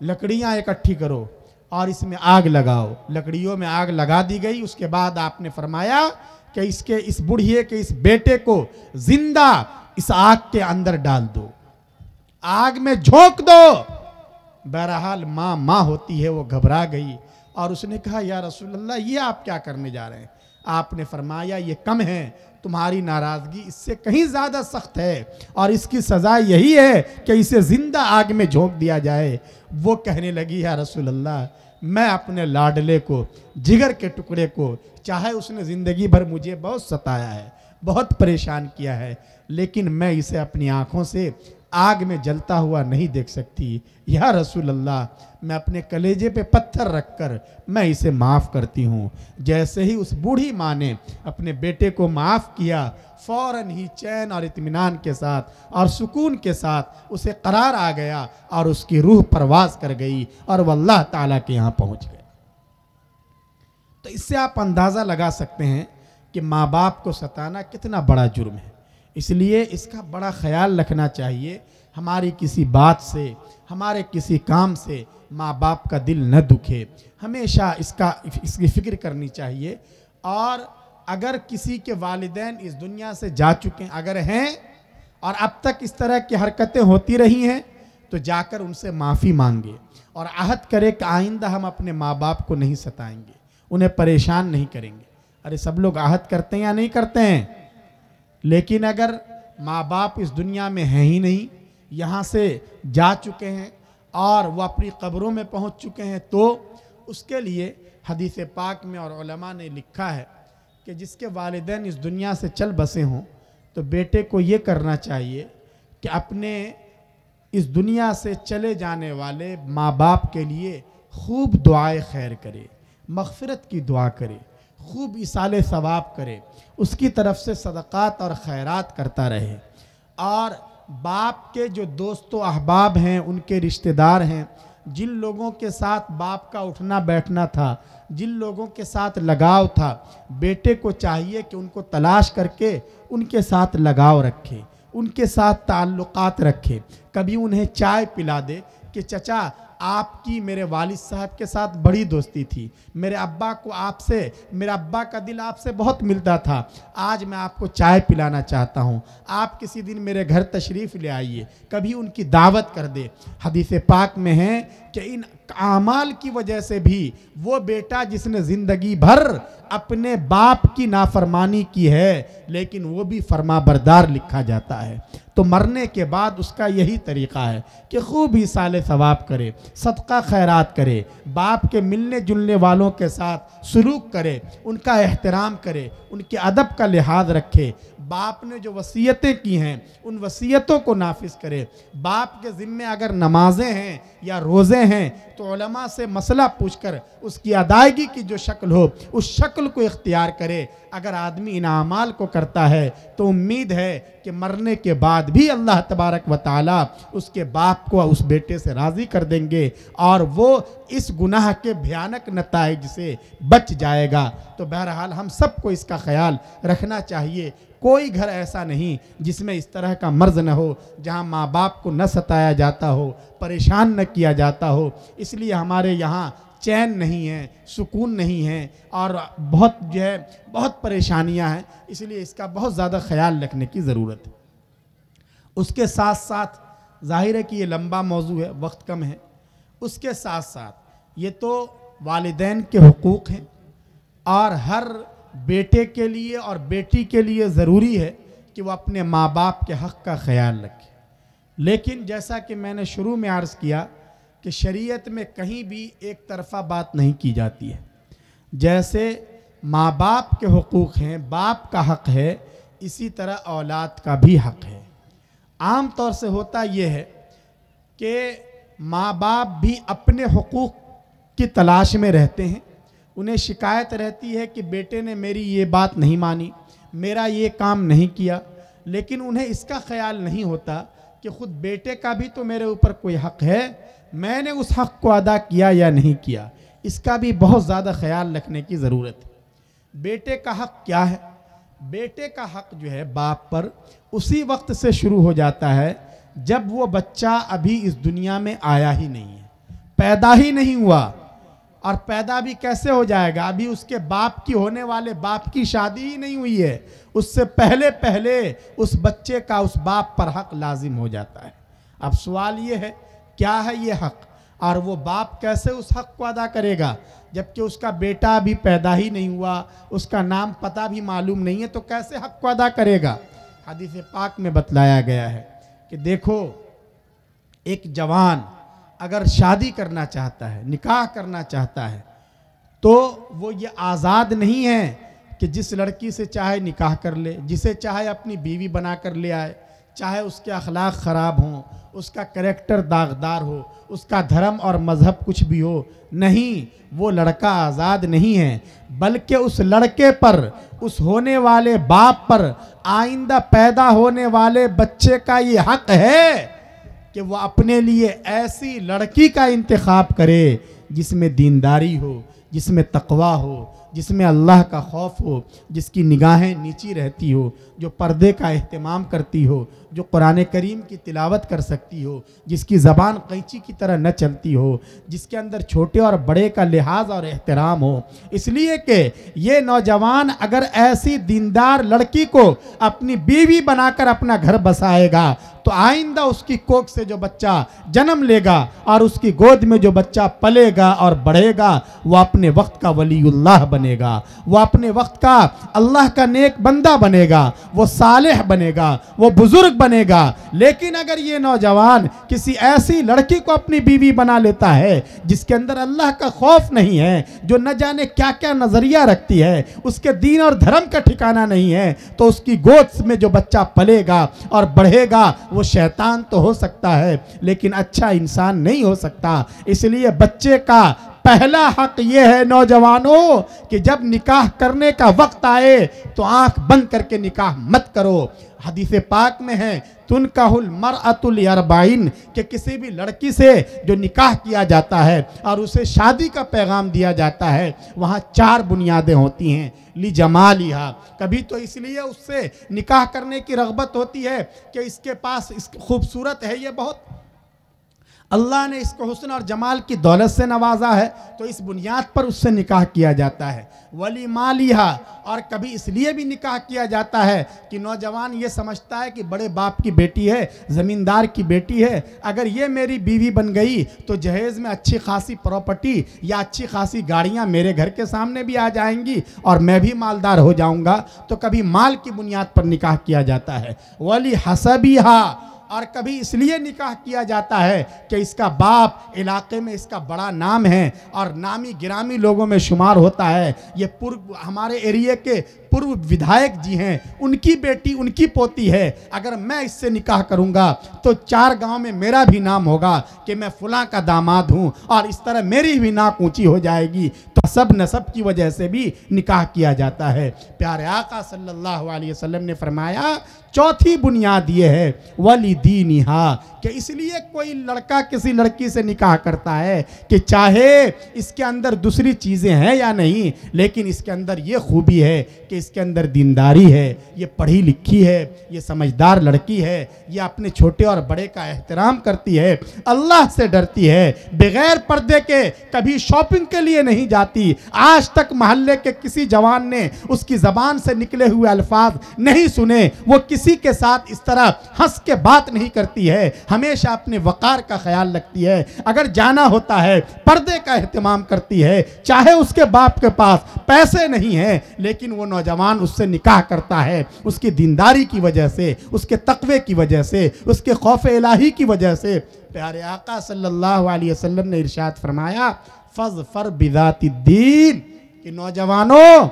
لکڑیاں اکٹھی کرو اور اس میں آگ لگاؤ۔ لکڑیوں میں آگ لگا دی گئی۔ اس کے بعد آپ نے فرمایا کہ اس بڑھیے کے اس بیٹے کو زندہ اس آگ کے اندر ڈال دو، آگ میں جھونک دو۔ بہرحال ماں ہوتی ہے، وہ گھبرا گئی اور اس نے کہا یا رسول اللہ یہ آپ کیا کرنے جا رہے ہیں؟ آپ نے فرمایا یہ کم ہے، تمہاری ناراضگی اس سے کہیں زیادہ سخت ہے اور اس کی سزا یہی ہے کہ اسے زندہ آگ میں جھونک دیا جائے۔ وہ کہنے لگی یا رسول اللہ میں اپنے لاڈلے کو، جگر کے ٹکڑے کو، چاہے اس نے زندگی بھر مجھے بہت ستایا ہے، بہت پریشان کیا ہے، لیکن میں اسے اپنی آنکھوں سے آگ میں جلتا ہوا نہیں دیکھ سکتی۔ یا رسول اللہ میں اپنے کلیجے پہ پتھر رکھ کر میں اسے معاف کرتی ہوں۔ جیسے ہی اس بوڑھی ماں نے اپنے بیٹے کو معاف کیا، فوراً ہی چین اور اطمینان کے ساتھ اور سکون کے ساتھ اسے قرار آ گیا اور اس کی روح پرواز کر گئی اور وہ اللہ تعالیٰ کے یہاں پہنچ گئے۔ تو اس سے آپ اندازہ لگا سکتے ہیں کہ ماں باپ کو ستانا کتنا بڑا جرم ہے۔ اس لیے اس کا بڑا خیال رکھنا چاہیے، ہماری کسی بات سے، ہمارے کسی کام سے ماں باپ کا دل نہ دکھے، ہمیشہ اس کی فکر کرنی چاہیے۔ اور اگر کسی کے والدین اس دنیا سے جا چکے اگر ہیں اور اب تک اس طرح کی حرکتیں ہوتی رہی ہیں تو جا کر ان سے معافی مانگے اور عہد کرے کہ آئندہ ہم اپنے ماں باپ کو نہیں ستائیں گے، انہیں پریشان نہیں کریں گے۔ ارے سب لوگ عہد کرتے ہیں یا نہیں کرتے ہیں؟ لیکن اگر ماں باپ اس دنیا میں ہیں ہی نہیں، یہاں سے جا چکے ہیں اور وہ اپنی قبروں میں پہنچ چکے ہیں، تو اس کے لیے حدیث پاک میں اور علماء نے لکھا ہے کہ جس کے والدین اس دنیا سے چل بسے ہوں تو بیٹے کو یہ کرنا چاہیے کہ اپنے اس دنیا سے چلے جانے والے ماں باپ کے لیے خوب دعائے خیر کرے، مغفرت کی دعا کرے، خوب ایصال ثواب کرے، اس کی طرف سے صدقات اور خیرات کرتا رہے، اور باپ کے جو دوست و احباب ہیں، ان کے رشتہ دار ہیں، جن لوگوں کے ساتھ باپ کا اٹھنا بیٹھنا تھا، جن لوگوں کے ساتھ لگاؤ تھا، بیٹے کو چاہیے کہ ان کو تلاش کر کے ان کے ساتھ لگاؤ رکھے، ان کے ساتھ تعلقات رکھے، کبھی انہیں چائے پلا دے کہ چچا آپ کی میرے والد صاحب کے ساتھ بڑی دوستی تھی، میرے ابا کو آپ سے، میرا ابا کا دل آپ سے بہت ملتا تھا، آج میں آپ کو چائے پلانا چاہتا ہوں، آپ کسی دن میرے گھر تشریف لے آئیے، کبھی ان کی دعوت کر دے۔ حدیث پاک میں ہے کہ ان اعمال کی وجہ سے بھی وہ بیٹا جس نے زندگی بھر اپنے باپ کی نافرمانی کی ہے لیکن وہ بھی فرما بردار لکھا جاتا ہے، تو مرنے کے بعد اس کا یہی طریقہ ہے کہ خوب ایصال ثواب کرے، صدقہ خیرات کرے، باپ کے ملنے جلنے والوں کے ساتھ سلوک کرے، ان کا احترام کرے، ان کے ادب کا لحاظ رکھے، باپ نے جو وصیتیں کی ہیں ان وصیتوں کو نافذ کرے، باپ کے ذمے اگر نمازیں ہیں یا روزے ہیں تو علماء سے مسئلہ پوچھ کر اس کی ادائیگی کی جو شکل ہو اس شکل کو اختیار کرے۔ اگر آدمی ان اعمال کو کرتا ہے تو امید ہے کہ مرنے کے بعد بھی اللہ تبارک و تعالی اس کے باپ کو اس بیٹے سے راضی کر دیں گے اور وہ اس گناہ کے بھیانک نتائج سے بچ جائے گا۔ تو بہرحال ہم سب کو اس کا خیال رکھنا چاہیے، کوئی گھر ایسا نہیں جس میں اس طرح کا مرض نہ ہو، جہاں ماں باپ کو نہ ستایا جاتا ہو، پریشان نہ کیا جاتا ہو۔ اس لیے ہمارے یہاں چین نہیں ہے، سکون نہیں ہے اور بہت پریشانیاں ہیں، اس لیے اس کا بہت زیادہ خیال رکھنے کی ضرورت ہے۔ اس کے ساتھ ساتھ ظاہر ہے کہ یہ لمبا موضوع ہے، وقت کم ہے، اس کے ساتھ ساتھ یہ تو والدین کے حقوق ہیں اور ہر بیٹے کے لیے اور بیٹی کے لیے ضروری ہے کہ وہ اپنے ماں باپ کے حق کا خیال رکھے، لیکن جیسا کہ میں نے شروع میں عرض کیا کہ شریعت میں کہیں بھی ایک طرفہ بات نہیں کی جاتی ہے، جیسے ماں باپ کے حقوق ہیں، باپ کا حق ہے، اسی طرح اولاد کا بھی حق ہے۔ عام طور سے ہوتا یہ ہے کہ ماں باپ بھی اپنے حقوق کی تلاش میں رہتے ہیں، انہیں شکایت رہتی ہے کہ بیٹے نے میری یہ بات نہیں مانی، میرا یہ کام نہیں کیا، لیکن انہیں اس کا خیال نہیں ہوتا کہ خود بیٹے کا بھی تو میرے اوپر کوئی حق ہے، میں نے اس حق کو ادا کیا یا نہیں کیا، اس کا بھی بہت زیادہ خیال رکھنے کی ضرورت ہے۔ بیٹے کا حق کیا ہے؟ بیٹے کا حق جو ہے باپ پر اسی وقت سے شروع ہو جاتا ہے جب وہ بچہ ابھی اس دنیا میں آیا ہی نہیں ہے، پیدا ہی نہیں ہوا، اور پیدا بھی کیسے ہو جائے گا؟ ابھی اس کے باپ کی ہونے والے باپ کی شادی ہی نہیں ہوئی ہے، اس سے پہلے اس بچے کا اس باپ پر حق لازم ہو جاتا ہے۔ اب سوال یہ ہے کیا ہے یہ حق، اور وہ باپ کیسے اس حق کو ادا کرے گا جبکہ اس کا بیٹا بھی پیدا ہی نہیں ہوا، اس کا نام پتہ بھی معلوم نہیں ہے، تو کیسے حق کو ادا کرے گا؟ حدیث پاک میں بتلایا گیا ہے کہ دیکھو ایک جوان اگر شادی کرنا چاہتا ہے، نکاح کرنا چاہتا ہے، تو وہ یہ آزاد نہیں ہے کہ جس لڑکی سے چاہے نکاح کر لے، جسے چاہے اپنی بیوی بنا کر لے آئے، چاہے اس کے اخلاق خراب ہوں، اس کا کریکٹر داغدار ہو، اس کا دھرم اور مذہب کچھ بھی ہو، نہیں، وہ لڑکا آزاد نہیں ہے، بلکہ اس لڑکے پر، اس ہونے والے باپ پر، آئندہ پیدا ہونے والے بچے کا یہ حق ہے کہ وہ اپنے لیے ایسی لڑکی کا انتخاب کرے جس میں دینداری ہو، جس میں تقوی ہو، جس میں اللہ کا خوف ہو، جس کی نگاہیں نیچی رہتی ہو، جو پردے کا اہتمام کرتی ہو، جو قرآن کریم کی تلاوت کر سکتی ہو، جس کی زبان قینچی کی طرح نہ چلتی ہو، جس کے اندر چھوٹے اور بڑے کا لحاظ اور احترام ہو۔ اس لیے کہ یہ نوجوان اگر ایسی دیندار لڑکی کو اپنی بیوی بنا کر اپنا گھر بسائے گا تو آئندہ اس کی کوکھ سے جو بچہ جنم لے گا اور اس کی گود میں جو بچہ پلے گا اور بڑھے گا وہ اپنے وقت کا ولی اللہ بنے بنے گا، وہ اپنے وقت کا اللہ کا نیک بندہ بنے گا، وہ صالح بنے گا، وہ بزرگ بنے گا۔ لیکن اگر یہ نوجوان کسی ایسی لڑکی کو اپنی بیوی بنا لیتا ہے جس کے اندر اللہ کا خوف نہیں ہے، جو نہ جانے کیا کیا نظریہ رکھتی ہے، اس کے دین اور دھرم کا ٹھکانہ نہیں ہے، تو اس کی گود میں جو بچہ پلے گا اور بڑھے گا وہ شیطان تو ہو سکتا ہے لیکن اچھا انسان نہیں ہو سکتا۔ اس لیے بچے کا پہلا حق یہ ہے نوجوانوں کہ جب نکاح کرنے کا وقت آئے تو آنکھ بند کر کے نکاح مت کرو۔ حدیث پاک میں ہے تنکح المرأۃ لاربعین، کہ کسی بھی لڑکی سے جو نکاح کیا جاتا ہے اور اسے شادی کا پیغام دیا جاتا ہے وہاں 4 بنیادیں ہوتی ہیں۔ لجمالہا، کبھی تو اس لیے اس سے نکاح کرنے کی رغبت ہوتی ہے کہ اس کے پاس خوبصورت ہے، یہ بہت اللہ نے اس کو حسن اور جمال کی دولت سے نوازا ہے تو اس بنیاد پر اس سے نکاح کیا جاتا ہے۔ ولی مالیہا، اور کبھی اس لیے بھی نکاح کیا جاتا ہے کہ نوجوان یہ سمجھتا ہے کہ بڑے باپ کی بیٹی ہے، زمیندار کی بیٹی ہے، اگر یہ میری بیوی بن گئی تو جہیز میں اچھی خاصی پراپرٹی یا اچھی خاصی گاڑیاں میرے گھر کے سامنے بھی آ جائیں گی اور میں بھی مالدار ہو جاؤں گا، تو کبھی مال کی بنیاد پر نکاح کیا جاتا ہے۔ ولی حسبیہا، اور کبھی اس لیے نکاح کیا جاتا ہے کہ اس کا باپ علاقے میں اس کا بڑا نام ہے اور نامی گرامی لوگوں میں شمار ہوتا ہے، یہ ہمارے ایریے کے پورو ودھائک جی ہیں، ان کی بیٹی ان کی پوتی ہے، اگر میں اس سے نکاح کروں گا تو 4 گاؤں میں میرا بھی نام ہوگا کہ میں فلاں کا داماد ہوں اور اس طرح میری بھی ناک اونچی ہو جائے گی، تو سب نسب کی وجہ سے بھی نکاح کیا جاتا ہے۔ پیارے آقا صلی اللہ علیہ وسلم نے فرمایا چوتھی بنیاد یہ ہے وَلِدِينِهَا، کہ اس لیے کوئی لڑکا کسی لڑکی سے نکاح کرتا ہے کہ چاہے اس کے اندر دوسری چیزیں ہیں یا نہیں لیکن اس کے اندر یہ خوبی ہے کہ اس کے اندر دینداری ہے، یہ پڑھی لکھی ہے، یہ سمجھدار لڑکی ہے، یہ اپنے چھوٹے اور بڑے کا احترام کرتی ہے، اللہ سے ڈرتی ہے، بغیر پردے کے کبھی شاپنگ کے لیے نہیں جاتی، آج تک محلے کے کسی جوان نے اس کی زبان سے نکلے ہوئے الفاظ نہیں سنے، وہ کسی کے ساتھ اس طرح ہنس کے بات نہیں کرتی ہے، ہمیشہ اپنے وقار کا خیال رکھتی ہے، اگر جانا ہوتا ہے پردے کا اہتمام کرتی ہے، چاہے اس کے باپ کے پاس پیسے نہیں ہیں لیکن وہ نوجوان اس سے نکاح کرتا ہے اس کی دینداری کی وجہ سے، اس کے تقوی کی وجہ سے، اس کے خوف الہی کی وجہ سے۔ پیارے آقا صلی اللہ علیہ وسلم نے ارشاد فرمایا فَاظْفَرْ بِذَاتِ الدِّينِ، کہ نوجوانوں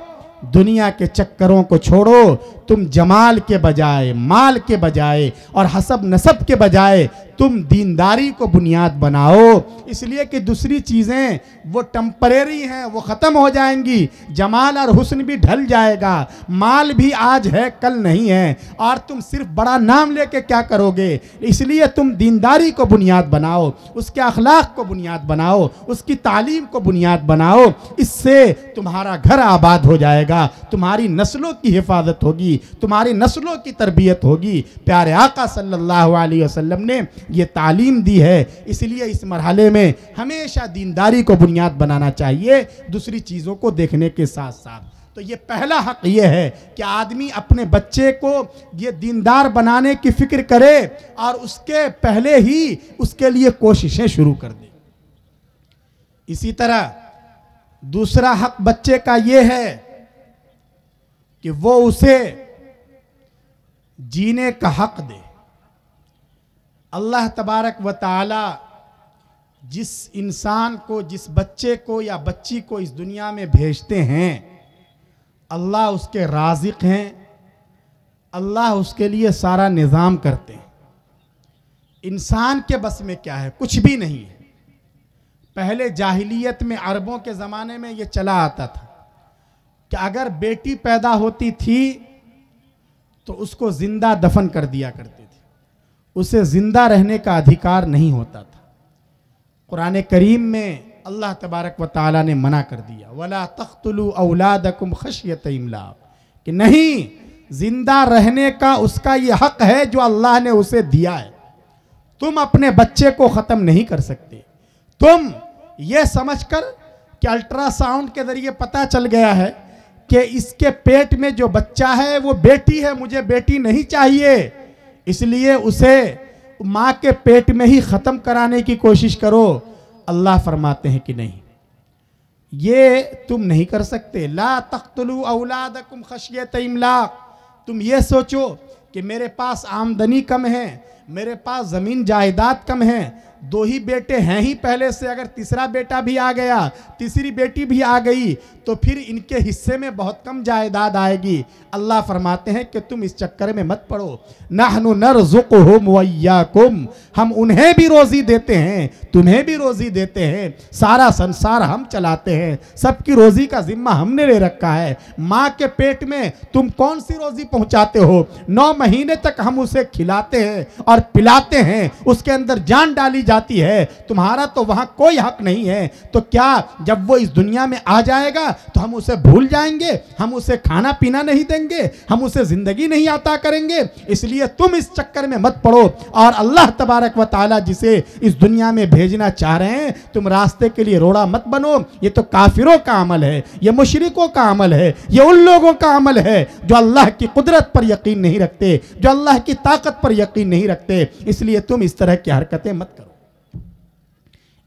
دنیا کے چکروں کو چھوڑو، تم جمال کے بجائے، مال کے بجائے اور حسب نسب کے بجائے تم دینداری کو بنیاد بناؤ، اس لیے کہ دوسری چیزیں وہ ٹمپریری ہیں، وہ ختم ہو جائیں گی، جمال اور حسن بھی ڈھل جائے گا، مال بھی آج ہے کل نہیں ہے، اور تم صرف بڑا نام لے کے کیا کرو گے، اس لیے تم دینداری کو بنیاد بناؤ، اس کے اخلاق کو بنیاد بناؤ، اس کی تعلیم کو بنیاد بناؤ، اس سے تمہارا گھر آباد ہو جائے گا، تمہاری نسلوں کی حفاظت ہوگی، تمہاری نسلوں کی تربیت ہوگی۔ پیارے آقا صلی اللہ علیہ وسلم نے یہ تعلیم دی ہے، اس لیے اس مرحلے میں ہمیشہ دینداری کو بنیاد بنانا چاہیے دوسری چیزوں کو دیکھنے کے ساتھ ساتھ۔ تو یہ پہلا حق یہ ہے کہ آدمی اپنے بچے کو یہ دیندار بنانے کی فکر کرے اور اس کے پہلے ہی اس کے لیے کوششیں شروع کر دے۔ اسی طرح دوسرا حق بچے کا یہ ہے کہ وہ اسے جینے کا حق دے۔ اللہ تبارک و تعالی جس انسان کو، جس بچے کو یا بچی کو اس دنیا میں بھیجتے ہیں، اللہ اس کے رازق ہیں، اللہ اس کے لیے سارا نظام کرتے ہیں۔ انسان کے بس میں کیا ہے؟ کچھ بھی نہیں ہے۔ پہلے جاہلیت میں، عربوں کے زمانے میں یہ چلا آتا تھا کہ اگر بیٹی پیدا ہوتی تھی تو اس کو زندہ دفن کر دیا کرتے تھے، اسے زندہ رہنے کا ادھیکار نہیں ہوتا تھا۔ قرآن کریم میں اللہ تبارک و تعالیٰ نے منع کر دیا وَلَا تَقْتُلُوا أَوْلَادَكُمْ خَشْيَةَ إِمْلَاقٍ، کہ نہیں، زندہ رہنے کا اس کا یہ حق ہے جو اللہ نے اسے دیا ہے، تم اپنے بچے کو ختم نہیں کر سکتے۔ تم یہ سمجھ کر کہ الٹرا ساؤنڈ کے ذریعے پتہ چل گیا ہے کہ اس کے پیٹ میں جو بچہ ہے وہ بیٹی ہے، مجھے بیٹی نہیں چاہیے، اس لیے اسے ماں کے پیٹ میں ہی ختم کرانے کی کوشش کرو۔ اللہ فرماتے ہیں کہ نہیں، یہ تم نہیں کر سکتے. لا تقتلوا اولادکم خشیۃ املاق. تم یہ سوچو کہ میرے پاس آمدنی کم ہے, میرے پاس زمین جائیداد کم ہے, 2 ہی بیٹے ہیں ہی پہلے سے, اگر تیسرا بیٹا بھی آ گیا, تیسری بیٹی بھی آ گئی تو پھر ان کے حصے میں بہت کم جائیداد آئے گی. اللہ فرماتے ہیں کہ تم اس چکر میں مت پڑو. نحن نرزقہم وایاکم. ہم انہیں بھی روزی دیتے ہیں, تمہیں بھی روزی دیتے ہیں, سارا سنسار ہم چلاتے ہیں, سب کی روزی کا ذمہ ہم نے لے رکھا ہے. ماں کے پیٹ میں تم کون سی روزی پہنچاتے ہو؟ 9 مہینے تک ہم اسے کھلاتے ہیں اور پلاتے ہیں, اس کے اندر جان ڈالی جاتی ہے, تمہارا تو وہاں کوئی حق نہیں ہے. تو کیا جب وہ اس دنیا میں آ جائے گا تو ہم اسے بھول جائیں گے؟ ہم اسے کھانا پینا نہیں دیں گے؟ ہم اسے زندگی نہیں عطا کریں گے؟ اس لیے تم اس چکر میں مت پڑو. اور اللہ تبارک و تعالی جسے اس دنیا میں بھیجنا چاہ رہے ہیں, تم راستے کے لیے روڑا مت بنو. یہ تو کافروں کا عمل ہے, یہ مشرکوں کا عمل ہے, یہ ان لوگوں کا عمل ہے جو اللہ کی قدرت پر یقین نہیں رکھتے, جو اللہ کی طاقت پر یقین نہیں رکھتے. اس لیے تم اس طرح کی حرکتیں مت کرو.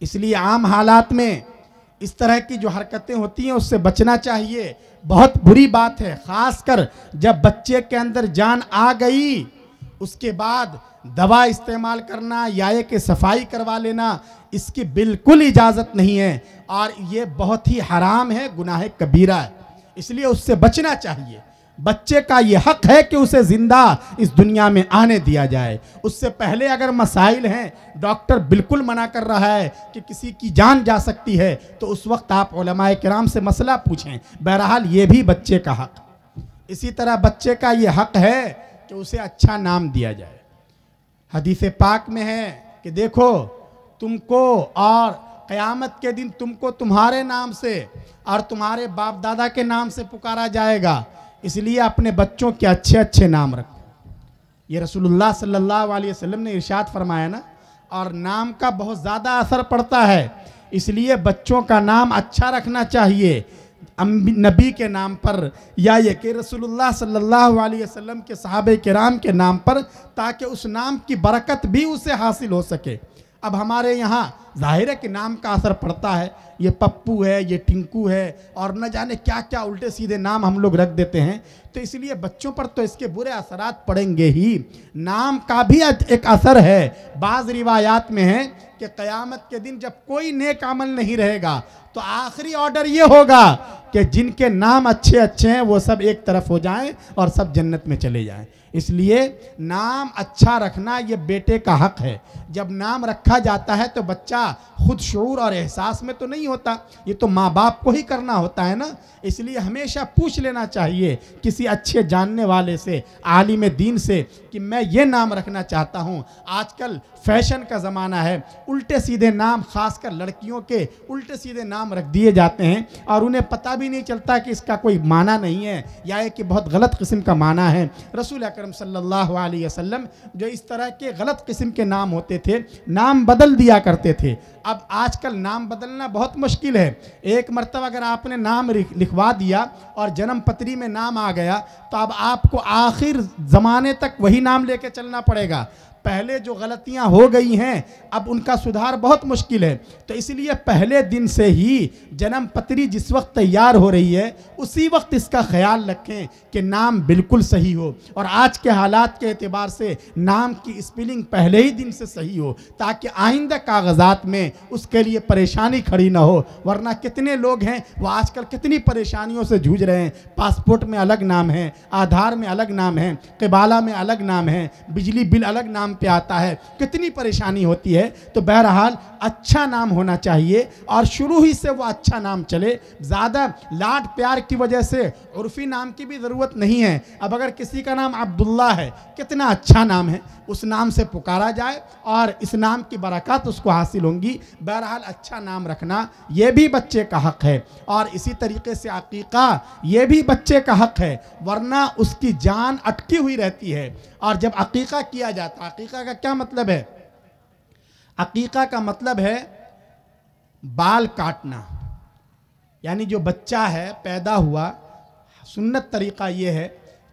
اس لیے عام حالات میں اس طرح کی جو حرکتیں ہوتی ہیں اس سے بچنا چاہیے. بہت بری بات ہے, خاص کر جب بچے کے اندر جان آ گئی اس کے بعد دوا استعمال کرنا یا یہ کہ صفائی کروا لینا, اس کی بالکل اجازت نہیں ہے, اور یہ بہت ہی حرام ہے, گناہ کبیرہ ہے. اس لیے اس سے بچنا چاہیے. بچے کا یہ حق ہے کہ اسے زندہ اس دنیا میں آنے دیا جائے. اس سے پہلے اگر مسائل ہیں, ڈاکٹر بالکل منع کر رہا ہے کہ کسی کی جان جا سکتی ہے, تو اس وقت آپ علماء کرام سے مسئلہ پوچھیں. بہرحال یہ بھی بچے کا حق. اسی طرح بچے کا یہ حق ہے کہ اسے اچھا نام دیا جائے. حدیث پاک میں ہے کہ دیکھو تم کو اور قیامت کے دن تم کو تمہارے نام سے اور تمہارے باپ دادا کے نام سے پکارا جائے گا. اس لیے اپنے بچوں کے اچھے اچھے نام رکھو. یہ رسول اللہ صلی اللہ علیہ وسلم نے ارشاد فرمایا نا. اور نام کا بہت زیادہ اثر پڑتا ہے, اس لیے بچوں کا نام اچھا رکھنا چاہیے, نبی کے نام پر یا یہ کہ رسول اللہ صلی اللہ علیہ وسلم کے صحابہ کرام کے نام پر, تاکہ اس نام کی برکت بھی اسے حاصل ہو سکے. اب ہمارے یہاں ظاہر ہے کہ نام کا اثر پڑتا ہے, یہ پپو ہے, یہ ٹنکو ہے, اور نہ جانے کیا کیا الٹے سیدھے نام ہم لوگ رکھ دیتے ہیں. تو اس لیے بچوں پر تو اس کے برے اثرات پڑیں گے ہی. نام کا بھی ایک اثر ہے. بعض روایات میں ہے کہ قیامت کے دن جب کوئی نیک عمل نہیں رہے گا تو آخری آرڈر یہ ہوگا کہ جن کے نام اچھے اچھے ہیں وہ سب ایک طرف ہو جائیں اور سب جنت میں چلے جائیں. اس لیے نام اچھا رکھنا یہ بیٹے کا حق ہے. جب نام رکھا جاتا ہے تو بچہ خود شعور اور احساس میں تو نہیں ہوتا, یہ تو ماں باپ کو ہی کرنا ہوتا ہے نا. اس لیے ہمیشہ پوچھ لینا چاہیے کسی اچھے جاننے والے سے, عالم دین سے, کہ میں یہ نام رکھنا چاہتا ہوں. آج کل فیشن کا زمانہ ہے, الٹے سیدھے نام, خاص کر لڑکیوں کے الٹے سیدھے نام رکھ دیے جاتے ہیں اور انہیں پتہ بھی نہیں چلتا کہ اس کا کوئی معنی نہیں ہے یا یہ کہ بہت غلط قسم کا معنی ہے. رسول اکرم صلی اللہ علیہ وسلم جو اس طرح کے غلط قسم کے نام ہوتے تھے, نام بدل دیا کرتے تھے. اب آج کل نام بدلنا بہت مشکل ہے. ایک مرتبہ اگر آپ نے نام لکھوا دیا اور جنم پتری میں نام آ گیا تو اب آپ کو آخر زمانے تک وہی نام لے کے چلنا پڑے گا. پہلے جو غلطیاں ہو گئی ہیں اب ان کا سدھار بہت مشکل ہے. تو اس لیے پہلے دن سے ہی جنم پتری جس وقت تیار ہو رہی ہے اسی وقت اس کا خیال رکھیں کہ نام بالکل صحیح ہو, اور آج کے حالات کے اعتبار سے نام کی اسپیلنگ پہلے ہی دن سے صحیح ہو, تاکہ آئندہ کاغذات میں اس کے لیے پریشانی کھڑی نہ ہو. ورنہ کتنے لوگ ہیں وہ آج کل کتنی پریشانیوں سے جھوج رہے ہیں. پاسپورٹ میں الگ نام ہے, آدھار میں الگ نام ہے, قبالہ میں الگ نام ہے, بجلی بل الگ نام پہ آتا ہے, کتنی پریشانی ہوتی ہے. تو بہرحال اچھا نام ہونا چاہیے اور شروع ہی سے وہ اچھا نام چلے. زیادہ لاڈ پیار کی وجہ سے عرفی نام کی بھی ضرورت نہیں ہے. اب اگر کسی کا نام عبداللہ ہے, کتنا اچھا نام ہے, اس نام سے پکارا جائے اور اس نام کی برکات اس کو حاصل ہوں گی. بہرحال اچھا نام رکھنا یہ بھی بچے کا حق ہے, اور اسی طریقے سے عقیقہ یہ بھی بچے کا حق ہے, ورنہ اس کی جان اٹکی ہوئی رہتی ہے. اور جب عقیقہ کیا جاتا, عقیقہ کا کیا مطلب ہے؟ عقیقہ کا مطلب ہے بال کاٹنا. یعنی جو بچہ ہے پیدا ہوا, سنت طریقہ یہ ہے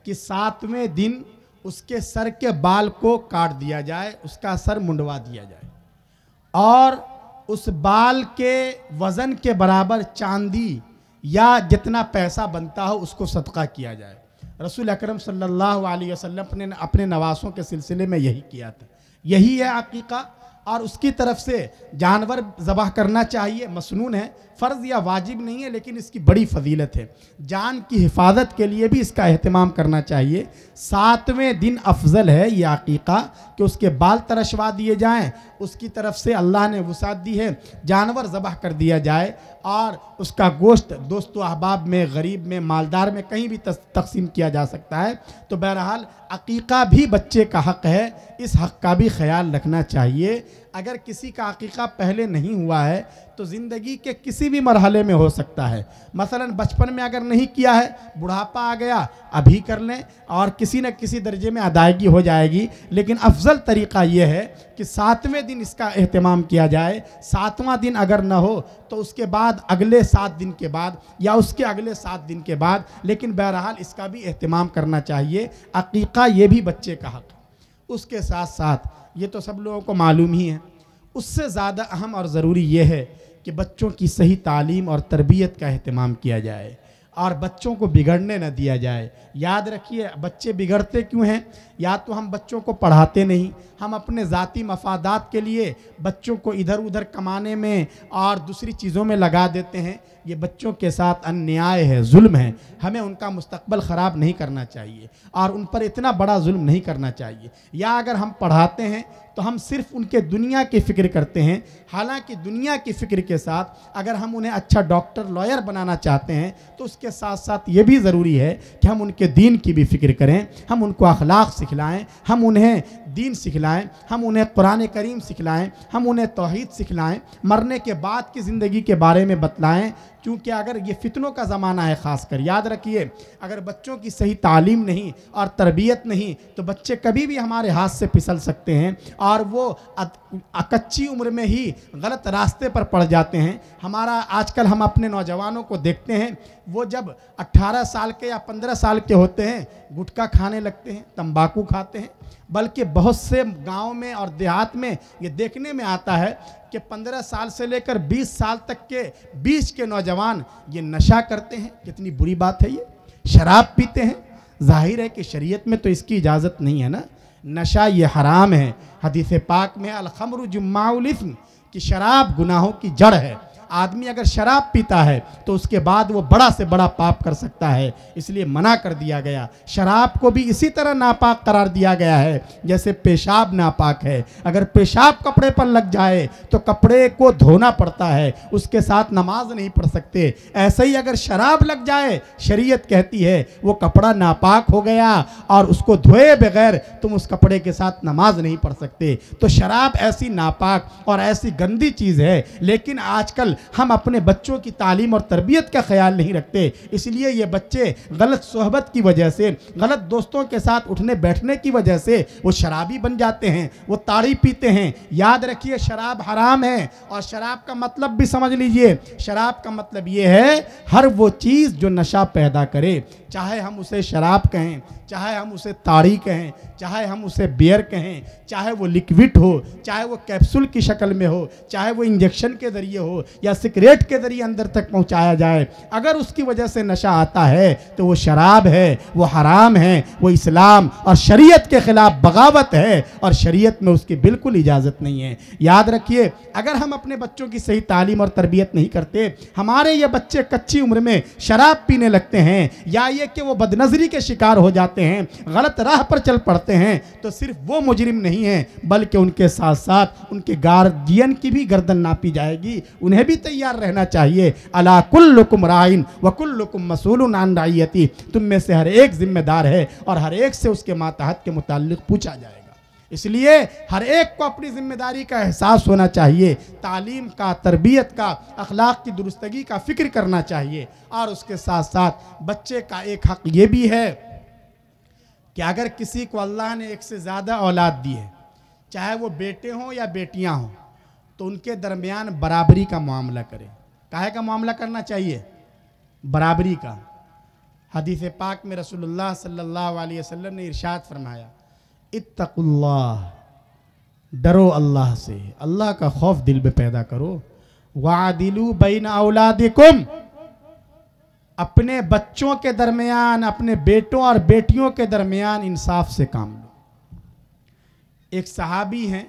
کہ 7ویں دن اس کے سر کے بال کو کاٹ دیا جائے, اس کا سر منڈوا دیا جائے, اور اس بال کے وزن کے برابر چاندی یا جتنا پیسہ بنتا ہو اس کو صدقہ کیا جائے۔ رسول اکرم صلی اللہ علیہ وسلم نے اپنے نواسوں کے سلسلے میں یہی کیا تھا۔ یہی ہے عقیقہ، اور اس کی طرف سے جانور ذبح کرنا چاہیے، مسنون ہے، فرض یا واجب نہیں ہے، لیکن اس کی بڑی فضیلت ہے۔ جان کی حفاظت کے لیے بھی اس کا اہتمام کرنا چاہیے۔ 7ویں دن افضل ہے یہ عقیقہ کہ اس کے بال ترشوا دیے جائیں، اس کی طرف سے اللہ نے وسعت دی ہے، جانور ذبح کر دیا جائے اور اس کا گوشت دوست و احباب میں، غریب میں، مالدار میں کہیں بھی تقسیم کیا جا سکتا ہے۔ تو بہرحال عقیقہ بھی بچے کا حق ہے، اس حق کا بھی خیال رکھنا چاہیے۔ اگر کسی کا عقیقہ پہلے نہیں ہوا ہے تو زندگی کے کسی بھی مرحلے میں ہو سکتا ہے، مثلا بچپن میں اگر نہیں کیا ہے، بڑھاپا آ گیا، ابھی کر لیں اور کسی نہ کسی درجے میں ادائیگی ہو جائے گی، لیکن افضل طریقہ یہ ہے کہ 7ویں دن اس کا اہتمام کیا جائے۔ 7واں دن اگر نہ ہو تو اس کے بعد اگلے 7 دن کے بعد یا اس کے اگلے 7 دن کے بعد، لیکن بہرحال اس کا بھی اہتمام کرنا چاہیے۔ عقیقہ یہ بھی بچے کا حق ہے۔ اس کے ساتھ ساتھ یہ تو سب لوگوں کو معلوم ہی ہے، اس سے زیادہ اہم اور ضروری یہ ہے کہ بچوں کی صحیح تعلیم اور تربیت کا اہتمام کیا جائے اور بچوں کو بگڑنے نہ دیا جائے۔ یاد رکھیے بچے بگڑتے کیوں ہیں؟ یا تو ہم بچوں کو پڑھاتے نہیں، ہم اپنے ذاتی مفادات کے لیے بچوں کو ادھر ادھر کمانے میں اور دوسری چیزوں میں لگا دیتے ہیں۔ یہ بچوں کے ساتھ انیائے ہے، ظلم ہے۔ ہمیں ان کا مستقبل خراب نہیں کرنا چاہیے اور ان پر اتنا بڑا ظلم نہیں کرنا چاہیے۔ یا اگر ہم پڑھاتے ہیں تو ہم صرف ان کے دنیا کی فکر کرتے ہیں، حالانکہ دنیا کی فکر کے ساتھ اگر ہم انہیں اچھا ڈاکٹر، لائر بنانا چاہتے ہیں تو اس کے ساتھ ساتھ یہ بھی ضروری ہے کہ ہم ان کے دین کی بھی فکر کریں، ہم ان کو اخلاق سکھلائیں، ہم انہیں دین سکھلائیں، ہم انہیں قرآن کریم سکھلائیں، ہم انہیں توحید سکھلائیں، مرنے کے بعد کی زندگی کے بارے میں بتلائیں۔ کیونکہ اگر یہ فتنوں کا زمانہ ہے، خاص کر یاد رکھیے اگر بچوں کی صحیح تعلیم نہیں اور تربیت نہیں تو بچے کبھی بھی ہمارے ہاتھ سے پھسل سکتے ہیں اور وہ کچی عمر میں ہی غلط راستے پر پڑ جاتے ہیں۔ آج کل ہم اپنے نوجوانوں کو دیکھتے ہیں، وہ جب 18 سال کے یا 15 سال کے ہوتے ہیں گٹکا کھانے لگتے ہیں، تمباکو کھاتے ہیں، بلکہ بہت سے گاؤں میں اور دیہات میں یہ دیکھنے میں آتا ہے کہ 15 سال سے لے کر 20 سال تک کے بیچ کے نوجوان یہ نشہ کرتے ہیں۔ کتنی بری بات ہے، یہ شراب پیتے ہیں۔ ظاہر ہے کہ شریعت میں تو اس کی اجازت نہیں ہے نا، نشہ یہ حرام ہے۔ حدیث پاک میں الخمر جماع الاثم کہ شراب گناہوں کی جڑ ہے۔ آدمی اگر شراب پیتا ہے تو اس کے بعد وہ بڑا سے بڑا پاپ کر سکتا ہے، اس لیے منع کر دیا گیا۔ شراب کو بھی اسی طرح ناپاک قرار دیا گیا ہے جیسے پیشاب ناپاک ہے۔ اگر پیشاب کپڑے پر لگ جائے تو کپڑے کو دھونا پڑتا ہے، اس کے ساتھ نماز نہیں پڑھ سکتے۔ ایسے ہی اگر شراب لگ جائے، شریعت کہتی ہے وہ کپڑا ناپاک ہو گیا اور اس کو دھوئے بغیر تم اس کپڑے کے ساتھ نماز نہیں پڑھ سکتے۔ تو شراب ایسی ناپاک اور ایسی گندی چیز ہے، لیکن آج کل ہم اپنے بچوں کی تعلیم اور تربیت کا خیال نہیں رکھتے، اس لیے یہ بچے غلط صحبت کی وجہ سے، غلط دوستوں کے ساتھ اٹھنے بیٹھنے کی وجہ سے وہ شرابی بن جاتے ہیں، وہ تاڑی پیتے ہیں۔ یاد رکھیے شراب حرام ہے، اور شراب کا مطلب بھی سمجھ لیجئے، شراب کا مطلب یہ ہے ہر وہ چیز جو نشہ پیدا کرے، چاہے ہم اسے شراب کہیں، چاہے ہم اسے تاڑی کہیں، چاہے ہم اسے بیئر کہیں، چاہے وہ لیکوڈ ہو، چاہے وہ کیپسول کی شکل میں ہو، چاہے وہ انجیکشن کے ذریعے ہو یا سگریٹ کے ذریعے اندر تک پہنچایا جائے، اگر اس کی وجہ سے نشہ آتا ہے تو وہ شراب ہے، وہ حرام ہے، وہ اسلام اور شریعت کے خلاف بغاوت ہے، اور شریعت میں اس کی بالکل اجازت نہیں ہے۔ یاد رکھیے اگر ہم اپنے بچوں کی صحیح تعلیم اور تربیت نہیں کرتے، ہمارے یہ بچے کچی عمر میں شراب پینے لگتے ہیں یا یہ کہ وہ بدنظری کے شکار ہو جاتے ہیں، غلط راہ پر چل پڑتے ہیں، تو صرف وہ مجرم نہیں ہیں بلکہ ان کے ساتھ ساتھ ان کے گارڈین کی بھی گردن ناپی جائے گی۔ انہیں بھی تیار رہنا چاہیے۔ الا کلکم راعٍ وکلکم مسئول عن رعیتہ، تم میں سے ہر ایک ذمہ دار ہے اور ہر ایک سے اس کے ماتحت کے متعلق پوچھا جائے گا۔ اس لیے ہر ایک کو اپنی ذمہ داری کا احساس ہونا چاہیے، تعلیم کا، تربیت کا، اخلاق کی درستگی کا فکر کرنا چاہیے، اور اس کے ساتھ ساتھ بچے کا ایک حق یہ بھی ہے کہ اگر کسی کو اللہ نے ایک سے زیادہ اولاد دی ہے، چاہے وہ بیٹے ہوں یا بیٹیاں ہوں، تو ان کے درمیان برابری کا معاملہ کرے۔ کاہے کا معاملہ کرنا چاہیے؟ برابری کا۔ حدیث پاک میں رسول اللہ صلی اللہ علیہ وسلم نے ارشاد فرمایا اتقوا اللہ ڈرو اللہ سے، اللہ کا خوف دل میں پیدا کرو۔ وَعَدِلُوا بَيْنَ أَوْلَادِكُمْ، اپنے بچوں کے درمیان، اپنے بیٹوں اور بیٹیوں کے درمیان انصاف سے کام لو۔ ایک صحابی ہیں،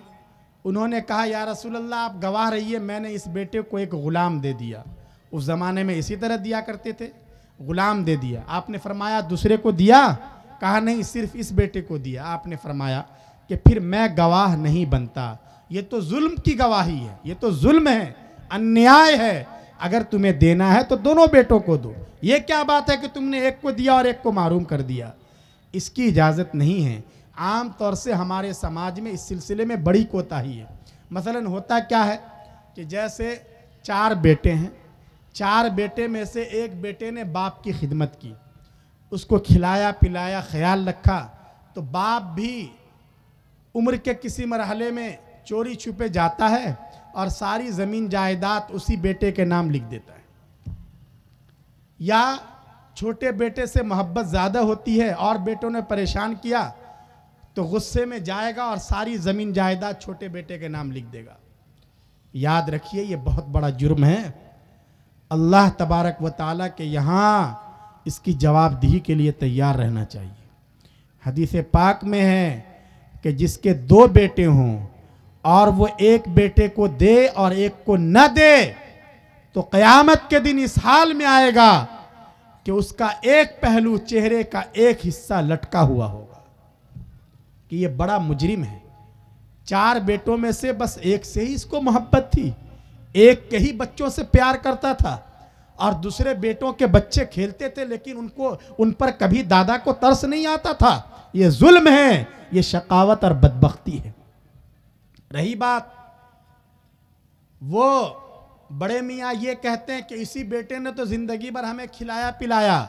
انہوں نے کہا یا رسول اللہ آپ گواہ رہیے، میں نے اس بیٹے کو ایک غلام دے دیا۔ اس زمانے میں اسی طرح دیا کرتے تھے، غلام دے دیا۔ آپ نے فرمایا دوسرے کو دیا؟ کہا نہیں، صرف اس بیٹے کو دیا۔ آپ نے فرمایا کہ پھر میں گواہ نہیں بنتا، یہ تو ظلم کی گواہی ہے، یہ تو ظلم ہے، انیائے ہے۔ اگر تمہیں دینا ہے تو دونوں بیٹوں کو دو، یہ کیا بات ہے کہ تم نے ایک کو دیا اور ایک کو محروم کر دیا؟ اس کی اجازت نہیں ہے۔ عام طور سے ہمارے سماج میں اس سلسلے میں بڑی کوتاہی ہے۔ مثلا ہوتا کیا ہے کہ جیسے 4 بیٹے ہیں، 4 بیٹے میں سے ایک بیٹے نے باپ کی خدمت کی، اس کو کھلایا پلایا، خیال رکھا، تو باپ بھی عمر کے کسی مرحلے میں چوری چھپے جاتا ہے اور ساری زمین جائیداد اسی بیٹے کے نام لکھ دیتا ہے۔ یا چھوٹے بیٹے سے محبت زیادہ ہوتی ہے اور بیٹوں نے پریشان کیا تو غصے میں جائے گا اور ساری زمین جائیداد چھوٹے بیٹے کے نام لکھ دے گا۔ یاد رکھیے یہ بہت بڑا جرم ہے۔ اللہ تبارک و تعالیٰ کے یہاں اس کی جواب دہی کے لیے تیار رہنا چاہیے۔ حدیث پاک میں ہے کہ جس کے 2 بیٹے ہوں اور وہ ایک بیٹے کو دے اور ایک کو نہ دے تو قیامت کے دن اس حال میں آئے گا کہ اس کا ایک پہلو چہرے کا ایک حصہ لٹکا ہوا ہوگا، کہ یہ بڑا مجرم ہے۔ 4 بیٹوں میں سے بس ایک سے ہی اس کو محبت تھی، ایک کے ہی بچوں سے پیار کرتا تھا، اور دوسرے بیٹوں کے بچے کھیلتے تھے لیکن ان پر کبھی دادا کو ترس نہیں آتا تھا۔ یہ ظلم ہے، یہ شقاوت اور بدبختی ہے۔ رہی بات، وہ بڑے میاں یہ کہتے ہیں کہ اسی بیٹے نے تو زندگی بھر ہمیں کھلایا پلایا،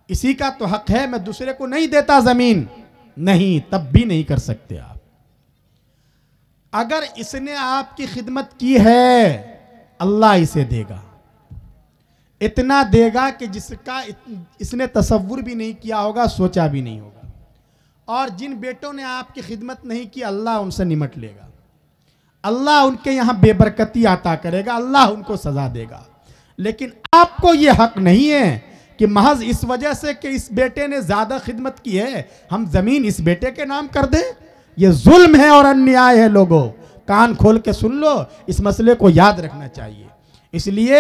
اسی کا تو حق ہے، میں دوسرے کو نہیں دیتا زمین۔ نہیں، تب بھی نہیں کر سکتے آپ۔ اگر اس نے آپ کی خدمت کی ہے، اللہ اسے دے گا، اتنا دے گا کہ جس کا اس نے تصور بھی نہیں کیا ہوگا، سوچا بھی نہیں ہوگا۔ اور جن بیٹوں نے آپ کی خدمت نہیں کی، اللہ ان سے نمٹ لے گا، اللہ ان کے یہاں بے برکتی عطا کرے گا، اللہ ان کو سزا دے گا۔ لیکن آپ کو یہ حق نہیں ہے کہ محض اس وجہ سے کہ اس بیٹے نے زیادہ خدمت کی ہے ہم زمین اس بیٹے کے نام کر دیں۔ یہ ظلم ہے اور انیائے ہے۔ لوگوں کان کھول کے سن لو، اس مسئلے کو یاد رکھنا چاہیے۔ اس لیے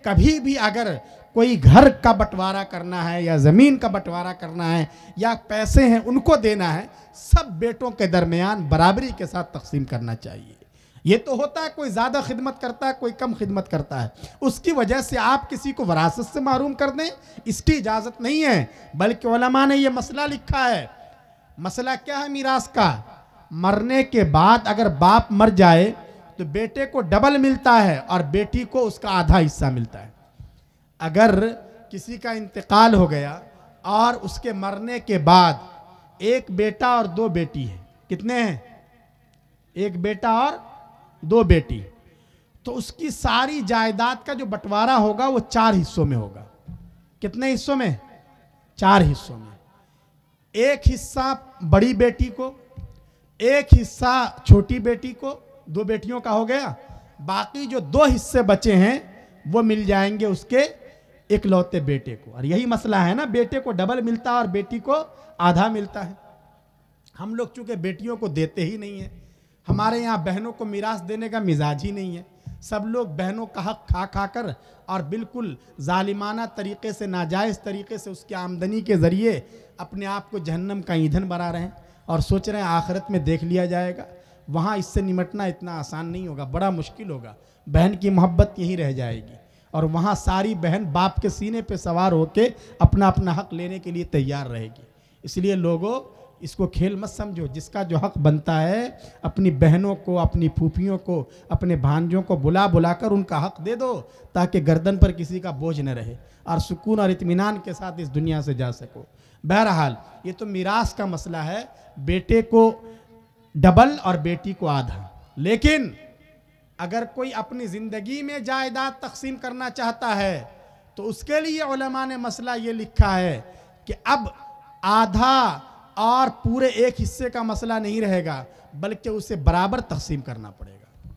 کبھی بھی اگر کوئی گھر کا بٹوارہ کرنا ہے یا زمین کا بٹوارہ کرنا ہے یا پیسے ہیں ان کو دینا ہے، سب بیٹوں کے درمیان برابری کے ساتھ تقسیم کرنا چاہیے۔ یہ تو ہوتا ہے کوئی زیادہ خدمت کرتا ہے، کوئی کم خدمت کرتا ہے، اس کی وجہ سے آپ کسی کو وراثت سے محروم کر دیں، اس کی اجازت نہیں ہے۔ بلکہ علماء نے یہ مسئلہ لکھا ہے۔ مسئلہ کیا ہے میراث کا؟ مرنے کے بعد اگر باپ مر جائے تو بیٹے کو ڈبل ملتا ہے اور بیٹی کو اس کا آدھا حصہ ملتا ہے۔ اگر کسی کا انتقال ہو گیا اور اس کے مرنے کے بعد ایک بیٹا اور 2 بیٹی ہیں، کتنے ہیں؟ ایک بیٹا اور 2 بیٹی، تو اس کی ساری جائیداد کا جو بٹوارہ ہوگا وہ 4 حصوں میں ہوگا۔ کتنے حصوں میں؟ 4 حصوں میں۔ ایک حصہ بڑی بیٹی کو، ایک حصہ چھوٹی بیٹی کو، 2 بیٹیوں کا ہو گیا۔ باقی جو 2 حصے بچے ہیں وہ مل جائیں گے اس کے اکلوتے بیٹے کو۔ اور یہی مسئلہ ہے نا، بیٹے کو ڈبل ملتا ہے اور بیٹی کو آدھا ملتا ہے۔ ہم لوگ چونکہ بیٹیوں کو دیتے ہی نہیں ہیں، ہمارے یہاں بہنوں کو میراث دینے کا مزاج ہی نہیں ہے۔ سب لوگ بہنوں کا حق کھا کھا کر اور بالکل ظالمانہ طریقے سے، ناجائز طریقے سے اس کی آمدنی کے ذریعے اپنے آپ کو جہنم کا ایندھن بنا رہے ہیں اور سوچ رہے ہیں آخرت میں دیکھ لیا جائے گا۔ وہاں اس سے نمٹنا اتنا آسان نہیں ہوگا، بڑا مشکل ہوگا۔ بہن کی محبت یہیں رہ جائے گی اور وہاں ساری بہن باپ کے سینے پہ سوار ہو کے اپنا اپنا حق لینے کے لیے تیار رہے گی۔ اس لیے لوگوں اس کو کھیل مت سمجھو، جس کا جو حق بنتا ہے اپنی بہنوں کو، اپنی پھوپھیوں کو، اپنے بھانجوں کو بلا بلا کر ان کا حق دے دو تاکہ گردن پر کسی کا بوجھ نہ رہے اور سکون اور اطمینان کے ساتھ اس دنیا سے جا سکو۔ بہرحال یہ تو میراث کا مسئلہ ہے، بیٹے کو ڈبل اور بیٹی کو آدھا۔ لیکن اگر کوئی اپنی زندگی میں جائیداد تقسیم کرنا چاہتا ہے تو اس کے لیے علماء نے مسئلہ یہ لکھا ہے کہ اب آدھا اور پورے ایک حصے کا مسئلہ نہیں رہے گا، بلکہ اسے برابر تقسیم کرنا پڑے گا۔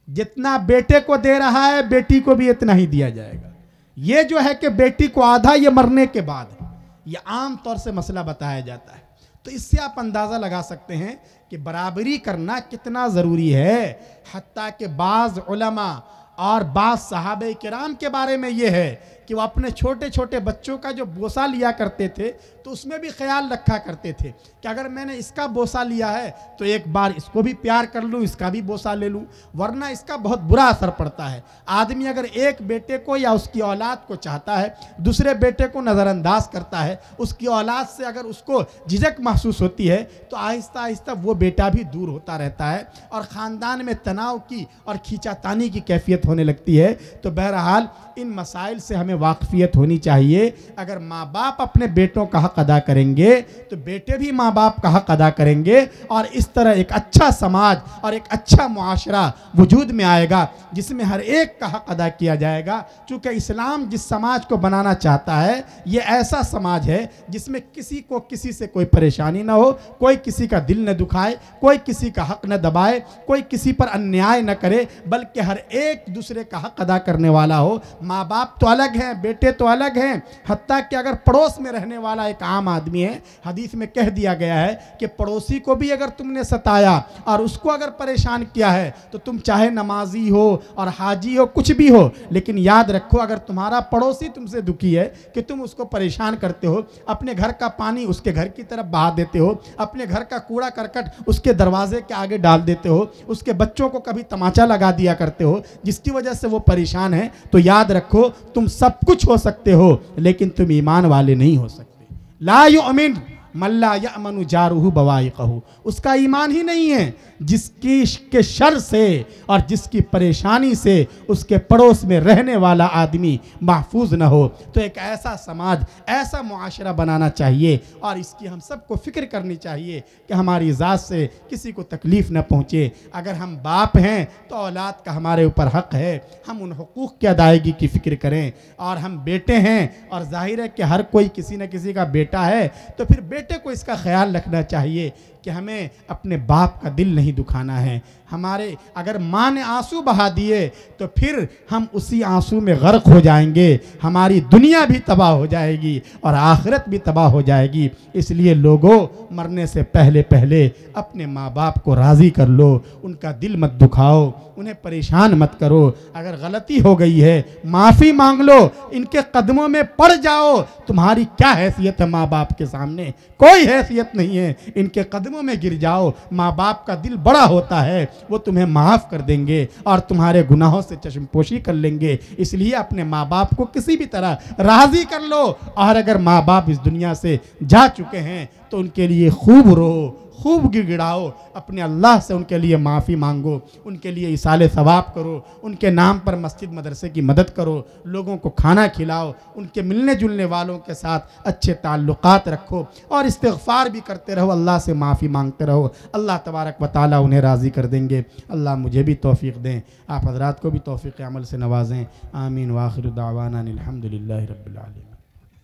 جتنا بیٹے کو دے رہا ہے بیٹی کو بھی اتنا ہی دیا جائے گا۔ یہ جو ہے کہ بیٹی کو آدھا، یہ مرنے کے بعد ہے، یہ عام طور سے مسئلہ بتایا جاتا ہے۔ تو اس سے آپ اندازہ لگا سکتے ہیں کہ برابری کرنا کتنا ضروری ہے۔ حتیٰ کہ بعض علماء اور بعض صحابہ کرام کے بارے میں یہ ہے کہ وہ اپنے چھوٹے چھوٹے بچوں کا جو بوسہ لیا کرتے تھے تو اس میں بھی خیال رکھا کرتے تھے کہ اگر میں نے اس کا بوسہ لیا ہے تو ایک بار اس کو بھی پیار کر لوں، اس کا بھی بوسہ لے لوں، ورنہ اس کا بہت برا اثر پڑتا ہے۔ آدمی اگر ایک بیٹے کو یا اس کی اولاد کو چاہتا ہے، دوسرے بیٹے کو نظر انداز کرتا ہے، اس کی اولاد سے اگر اس کو جھجک محسوس ہوتی ہے تو آہستہ آہستہ وہ بیٹا بھی دور ہوتا رہتا ہے اور خاندان میں تناؤ کی اور کھینچا تانی کی کیفیت ہونے لگتی ہے۔ تو بہرحال ان مسائل سے ہمیں واقفیت ہونی چاہیے۔ اگر ماں باپ اپنے بیٹوں کا حق ادا کریں گے تو بیٹے بھی ماں باپ کا حق ادا کریں گے، اور اس طرح ایک اچھا سماج اور ایک اچھا معاشرہ وجود میں آئے گا جس میں ہر ایک کا حق ادا کیا جائے گا۔ چونکہ اسلام جس سماج کو بنانا چاہتا ہے یہ ایسا سماج ہے جس میں کسی کو کسی سے کوئی پریشانی نہ ہو، کوئی کسی کا دل نہ دکھائے، کوئی کسی کا حق نہ دبائے، کوئی کسی پر انیائے نہ کرے، بلکہ ہر ایک دوسرے کا حق ادا کرنے والا ہو۔ ماں باپ تو الگ ہیں، بیٹے تو الگ ہیں، حتیٰ کہ اگر پڑوس میں رہنے والا ایک عام آدمی ہے، حدیث میں کہہ دیا گیا ہے کہ پڑوسی کو بھی اگر تم نے ستایا اور اس کو اگر پریشان کیا ہے تو تم چاہے نمازی ہو اور حاجی ہو، کچھ بھی ہو، لیکن یاد رکھو اگر تمہارا پڑوسی تم سے دکھی ہے کہ تم اس کو پریشان کرتے ہو، اپنے گھر کا پانی اس کے گھر کی طرف بہا دیتے ہو، اپنے گھر کا کوڑا کرکٹ اس کے دروازے کے آگے ڈال دیتے ہو، اس کے بچوں کو کبھی تماچا لگا دیا کرتے ہو جس کی وجہ سے وہ پریشان ہے، تو یاد رکھو تم سب کچھ ہو سکتے ہو لیکن تم ایمان والے نہیں ہو سکتے۔ لا یؤمن من لا یأمن جارہ بوائقہ، اس کا ایمان ہی نہیں ہے جس کی کے شر سے اور جس کی پریشانی سے اس کے پڑوس میں رہنے والا آدمی محفوظ نہ ہو۔ تو ایک ایسا سماج، ایسا معاشرہ بنانا چاہیے، اور اس کی ہم سب کو فکر کرنی چاہیے کہ ہماری ذات سے کسی کو تکلیف نہ پہنچے۔ اگر ہم باپ ہیں تو اولاد کا ہمارے اوپر حق ہے، ہم ان حقوق کی ادائیگی کی فکر کریں، اور ہم بیٹے ہیں اور ظاہر ہے کہ ہر کوئی کسی نہ کسی کا بیٹا ہے، تو پھر بیٹے کو اس کا خیال رکھنا چاہیے کہ ہمیں اپنے باپ کا دل نہیں دکھانا ہے۔ ہمارے اگر ماں نے آنسو بہا دیے تو پھر ہم اسی آنسو میں غرق ہو جائیں گے، ہماری دنیا بھی تباہ ہو جائے گی اور آخرت بھی تباہ ہو جائے گی۔ اس لیے لوگوں، مرنے سے پہلے پہلے اپنے ماں باپ کو راضی کر لو، ان کا دل مت دکھاؤ، انہیں پریشان مت کرو۔ اگر غلطی ہو گئی ہے معافی مانگ لو، ان کے قدموں میں پڑ جاؤ۔ تمہاری کیا حیثیت ہے ماں باپ کے سامنے؟ کوئی حیثیت نہیں ہے، ان کے قدموں میں گر جاؤ۔ ماں باپ کا دل بڑا ہوتا ہے، وہ تمہیں معاف کر دیں گے اور تمہارے گناہوں سے چشم پوشی کر لیں گے۔ اس لیے اپنے ماں باپ کو کسی بھی طرح راضی کر لو، اور اگر ماں باپ اس دنیا سے جا چکے ہیں تو ان کے لیے خوب رو، خوب گڑگڑاؤ، اپنے اللہ سے ان کے لیے معافی مانگو، ان کے لیے ایصال ثواب کرو، ان کے نام پر مسجد مدرسے کی مدد کرو، لوگوں کو کھانا کھلاؤ، ان کے ملنے جلنے والوں کے ساتھ اچھے تعلقات رکھو، اور استغفار بھی کرتے رہو، اللہ سے معافی مانگتے رہو۔ اللہ تبارک و تعالیٰ انہیں راضی کر دیں گے۔ اللہ مجھے بھی توفیق دیں، آپ حضرات کو بھی توفیق عمل سے نوازیں۔ آمین۔ وآخر دعوانا الحمدللہ رب العالمین۔